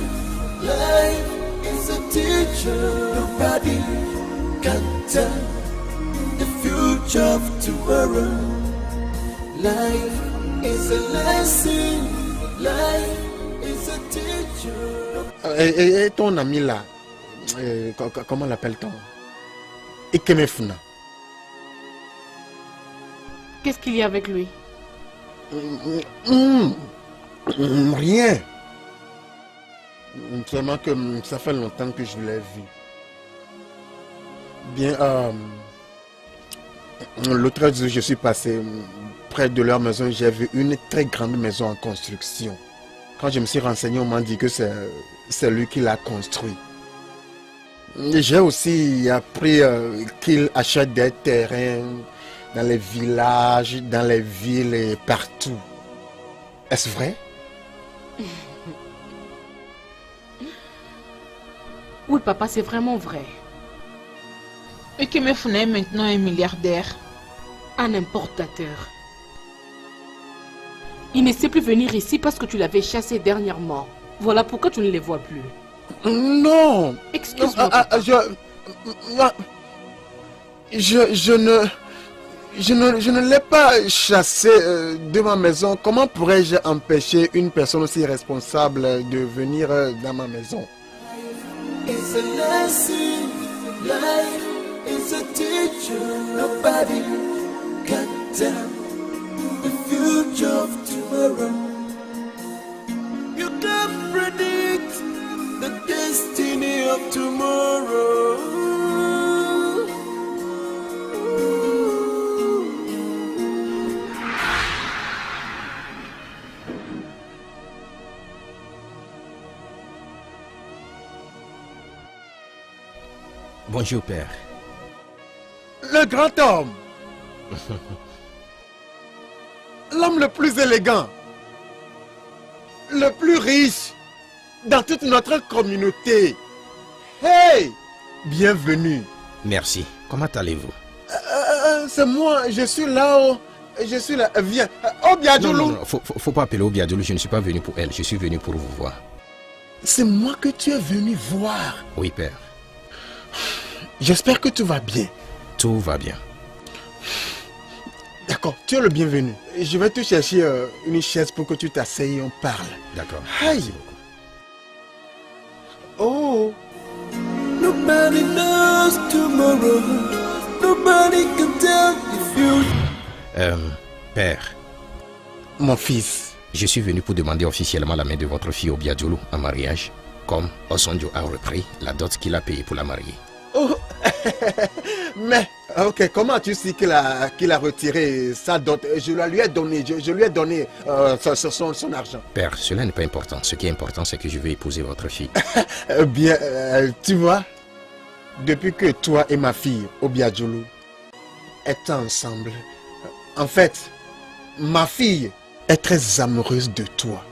Life is a teacher. Nobody can tell the future of tomorrow. Life is a lesson. Life is a teacher. Et ton ami là, comment l'appelle-t-on? Ikemefuna. Qu'est-ce qu'il y a avec lui? Rien. Seulement que ça fait longtemps que je l'ai vu. Bien, l'autre jour, je suis passé près de leur maison. J'ai vu une très grande maison en construction. Quand je me suis renseigné, on m'a dit que c'est lui qui l'a construit. J'ai aussi appris qu'il achète des terrains dans les villages, dans les villes et partout. Est-ce vrai? Oui, papa, c'est vraiment vrai. Et que Mefuna est maintenant un milliardaire. Un importateur. Il ne sait plus venir ici parce que tu l'avais chassé dernièrement. Voilà pourquoi tu ne les vois plus. Non. Excuse-moi. Je ne l'ai pas chassé de ma maison. Comment pourrais-je empêcher une personne aussi responsable de venir dans ma maison? It's a lesson. Life is a teacher. Nobody can tell the future of tomorrow. You can't predict the destiny of tomorrow. Bonjour, père. Le grand homme. L'homme le plus élégant. Le plus riche dans toute notre communauté. Hey! Bienvenue. Merci. Comment allez-vous? C'est moi, je suis là-haut. Je suis là. Viens. Obiadjoulou. Non, faut pas appeler Obiadjoulou. Je ne suis pas venu pour elle. Je suis venu pour vous voir. C'est moi que tu es venu voir. Oui, père. J'espère que tout va bien. Tout va bien. D'accord, tu es le bienvenu. Je vais te chercher une chaise pour que tu t'asseyes et on parle. D'accord. Merci beaucoup. Oh. Nobody knows tomorrow. Nobody can tell the future. Père. Mon fils. Je suis venu pour demander officiellement la main de votre fille Obiadjoulou en mariage, comme Osonjo a repris la dot qu'il a payée pour la marier. Oh. Mais, ok, comment as-tu su qu'il a retiré sa dot? Je lui ai donné, je lui ai donné son argent. Père, cela n'est pas important. Ce qui est important, c'est que je vais épouser votre fille. Bien, tu vois, depuis que toi et ma fille, Obiadjoulou, étaient ensemble, en fait, ma fille est très amoureuse de toi.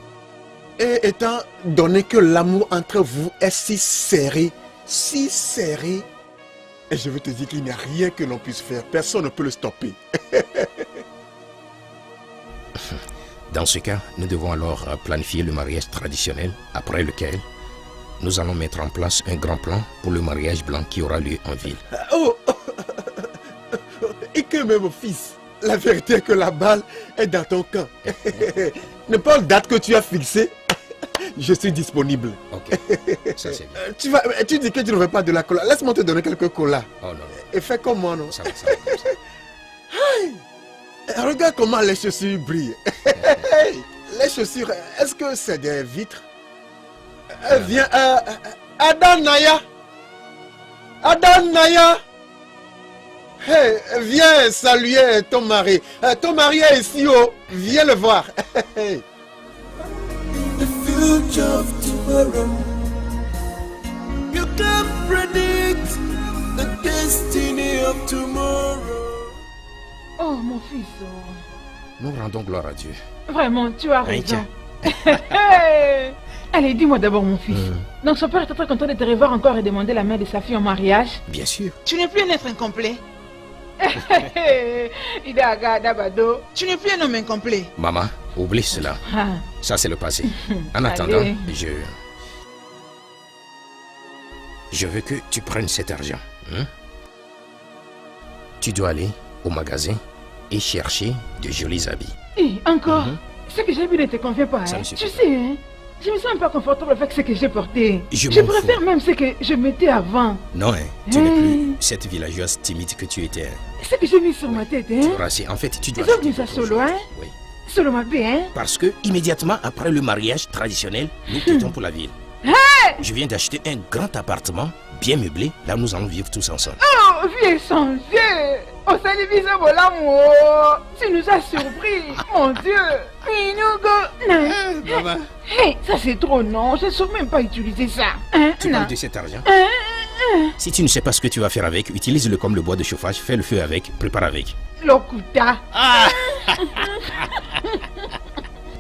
Et étant donné que l'amour entre vous est si serré, et je veux te dire qu'il n'y a rien que l'on puisse faire. Personne ne peut le stopper. Dans ce cas, nous devons alors planifier le mariage traditionnel, après lequel nous allons mettre en place un grand plan pour le mariage blanc qui aura lieu en ville. Oh, et que même mon fils, la vérité est que la balle est dans ton camp. N'importe date que tu as fixée, je suis disponible. Ok, ça c'est bien. Tu dis que tu ne veux pas de la cola. Laisse-moi te donner quelques colas. Oh non. Et fais comme moi, non? Ça va. Hey, regarde comment les chaussures brillent. Les chaussures, est-ce que c'est des vitres? Viens, Adam Naya. Hey, viens saluer ton mari. Ton mari est ici, oh. Viens le voir. Hey. The future of tomorrow. You can't predict the destiny of tomorrow. Oh, mon fils. Oh. Nous rendons gloire à Dieu. Vraiment, tu as Hein, raison. tiens. Allez, dis-moi d'abord, mon fils. Donc, son père était très content de te revoir encore et demander la main de sa fille en mariage. Bien sûr. Tu n'es plus un être incomplet. Tu n'es plus un homme incomplet. Maman, oublie cela. Ah. Ça, c'est le passé. En attendant, Allez. je veux que tu prennes cet argent. Hein? Tu dois aller au magasin et chercher de jolis habits. Et encore, ce que j'ai vu ne te convient pas. Ça Hein? me suffit Tu pas. sais, hein? Je me sens un peu confortable avec ce que j'ai porté. Je Je m'en préfère même ce que je mettais avant. Non, hein, tu n'es plus cette villageoise timide que tu étais. Hein. Ce que j'ai mis sur ma tête, hein? En fait, tu dois... Ils ont mis ça solo, hein? Oui. Solo ma vie, hein? Parce que immédiatement après le mariage traditionnel, nous quittons pour la ville. Hey! Je viens d'acheter un grand appartement bien meublé. Là, nous allons vivre tous ensemble. Oh, vie est changée! Oh, salut, bisous, l'amour! Tu nous as surpris! Mon Dieu! Minugo! Maman. Hey, ça c'est trop, non? Je ne sais même pas utiliser ça. Hein? Tu Non. parles de cet argent? Si tu ne sais pas ce que tu vas faire avec, utilise-le comme le bois de chauffage, fais le feu avec, prépare avec. Lokuta.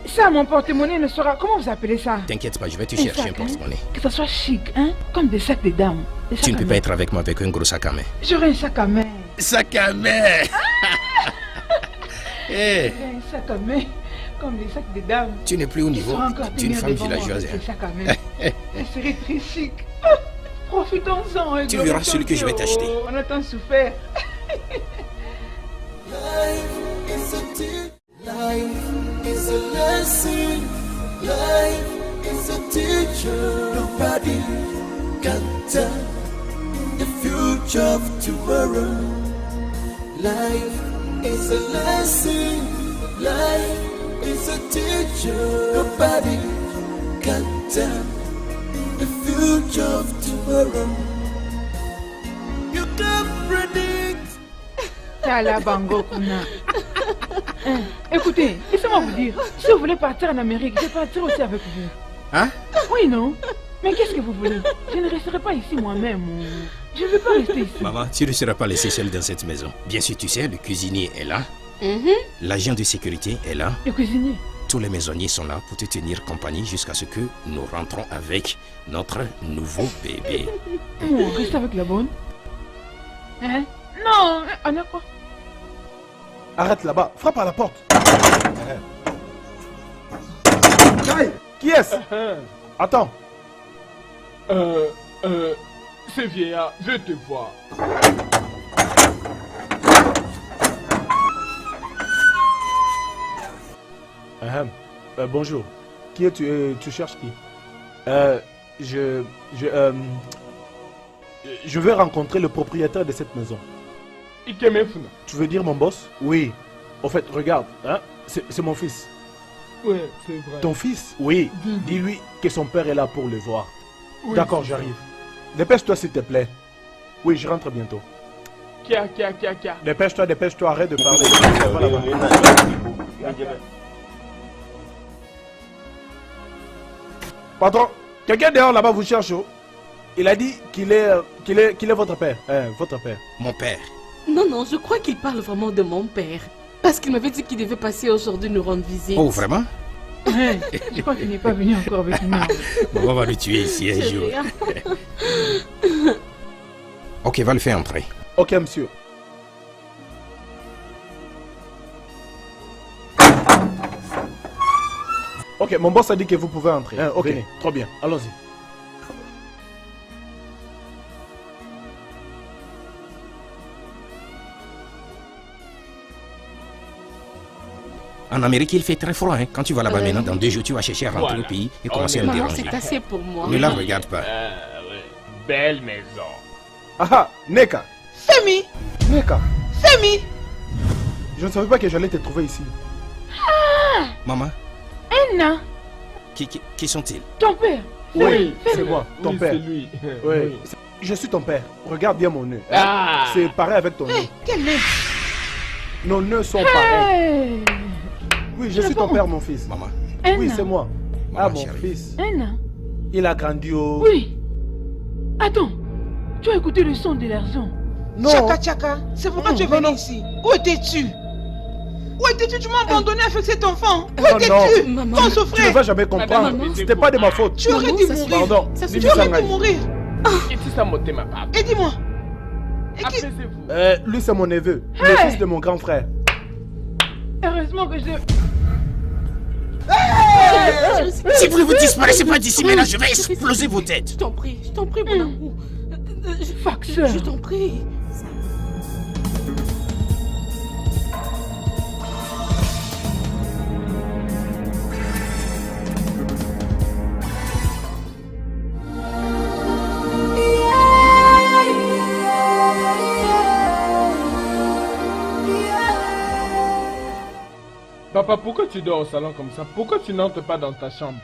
Ça, mon porte-monnaie ne sera... Comment vous appelez ça? T'inquiète pas, je vais te Un chercher sac, un porte-monnaie. Que ça soit chic, hein? Comme des sacs de dames. Des Tu sacs ne à peux main. pas être avec moi avec un gros sac à main. J'aurai un sac à main. Sac à main! Hey, J'aurai un sac à main. Comme les sacs de dames. tu n'es plus au Ils niveau seront encore d'une tenir femme devant moi villageoise. avec Hein. ces sacs à main. Ça serait très chic. Profitons-en. hein, Tu verras celui que je vais t'acheter. On a tant souffert. Life is a teacher. Life is a lesson. Life is a teacher. Nobody can tell the future of tomorrow. Life is a lesson. Life is a teacher. Nobody can tell the future of tomorrow. You can't predict. Tala Bango Kuna. Hein, écoutez, laissez-moi vous dire, si vous voulez partir en Amérique, je partirai aussi avec vous. Hein? Oui, non? Mais qu'est-ce que vous voulez? Je ne resterai pas ici moi-même. Je ne veux pas rester ici. Maman, tu ne seras pas laissée seule dans cette maison. Bien sûr, tu sais, le cuisinier est là. L'agent de sécurité est là. Le cuisinier? Tous les maisonniers sont là pour te tenir compagnie jusqu'à ce que nous rentrons avec notre nouveau bébé. On reste avec la bonne? Hein? Non, on a quoi? Arrête là-bas, frappe à la porte. Hey, qui est-ce? Attends. C'est vieillard, je te vois. Bonjour. Qui es-tu? Tu cherches qui? Je veux rencontrer le propriétaire de cette maison. Ikemefuna. Tu veux dire mon boss? Oui. Au fait, regarde, hein? C'est mon fils. Ouais, c'est vrai. Ton fils? Oui. Dis-lui que son père est là pour le voir. Oui, D'accord, c'est j'arrive. Dépêche-toi s'il te plaît. Oui, je rentre bientôt. Kia. Dépêche-toi, arrête de parler. Va là-bas. Patron, quelqu'un dehors là-bas vous cherche. Oh. Il a dit qu'il est votre père. Votre père. Mon père. Non, je crois qu'il parle vraiment de mon père. Parce qu'il m'avait dit qu'il devait passer aujourd'hui nous rendre visite. Oh, vraiment? Hein, je crois qu'il n'est pas venu encore avec nous. Maman va le tuer ici un jour. Ok, va le faire entrer. Ok, monsieur. Ok, mon boss a dit que vous pouvez entrer. Ok, venez. Trop bien. Allons-y. En Amérique, il fait très froid. Hein. Quand tu vas là-bas maintenant, dans 2 jours, tu vas chercher à rentrer au pays et commencer à me Maman, déranger. c'est assez pour moi. Ne la regarde pas. Ouais. Belle maison. Ah, Neka. Femi! Neka. Femi! Je ne savais pas que j'allais te trouver ici. Maman, Anna, qui sont-ils? ton père. Oui, c'est moi, ton Oui, père. c'est lui. Oui. Je suis ton père. Regarde bien mon nœud. Ah. C'est pareil avec ton nœud. Quel nez! Nos nœuds sont pareils. Hey. Oui, je suis ton père, mon fils. Maman. Oui, Anna. c'est moi. Maman, Mon chérie. fils. Anna. Il a grandi au... Oui. Attends, tu as écouté le son de l'argent? Non. Chaka, c'est pourquoi tu es venu ici. Où étais-tu? Où étais-tu? Tu m'as abandonné avec cet enfant. Où Non, étais-tu non. quand on Tu ne souffrait? vas jamais comprendre. Maman, C'était pas de ma faute. Tu aurais Maman, dû ça mourir. suffit. Pardon. Ça Tu suffit. aurais dû mourir. Et si ça montait ma part? Et dis-moi. Et qui... Apaisez-vous. Lui, c'est mon neveu, le Hey! fils de mon grand frère. Heureusement que je... Si vous ne vous disparaissez pas d'ici, mais là, je vais exploser vos têtes. Je t'en prie, mon amour. Faxeur. Je t'en prie. Papa, pourquoi tu dors au salon comme ça? Pourquoi tu n'entres pas dans ta chambre?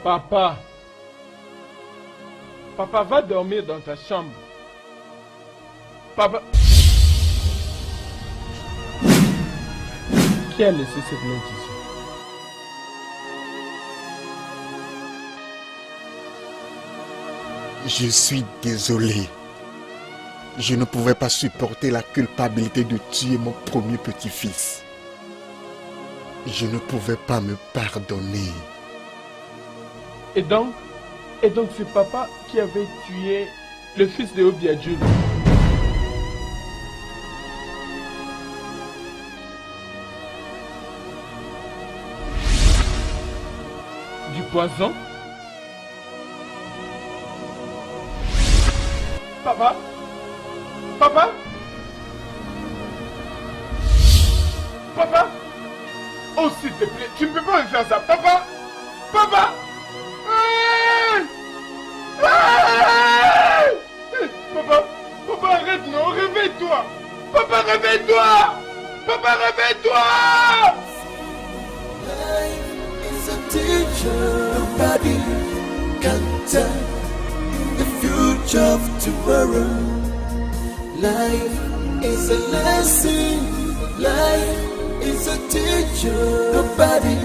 Papa. Papa, va dormir dans ta chambre. Papa. Qui a laissé cette note ici? Je suis désolé. Je ne pouvais pas supporter la culpabilité de tuer mon premier petit-fils. Je ne pouvais pas me pardonner. Et donc c'est papa qui avait tué le fils de Obiadjou. Du poison? Papa? Papa? Papa? Oh, s'il te plaît, tu ne peux pas me faire ça, papa! Papa! Papa, papa, arrête, non, réveille-toi! Papa, réveille-toi! Papa, réveille-toi! Life is a teacher, nobody can tell the future of tomorrow. Life is a lesson, life is a teacher, nobody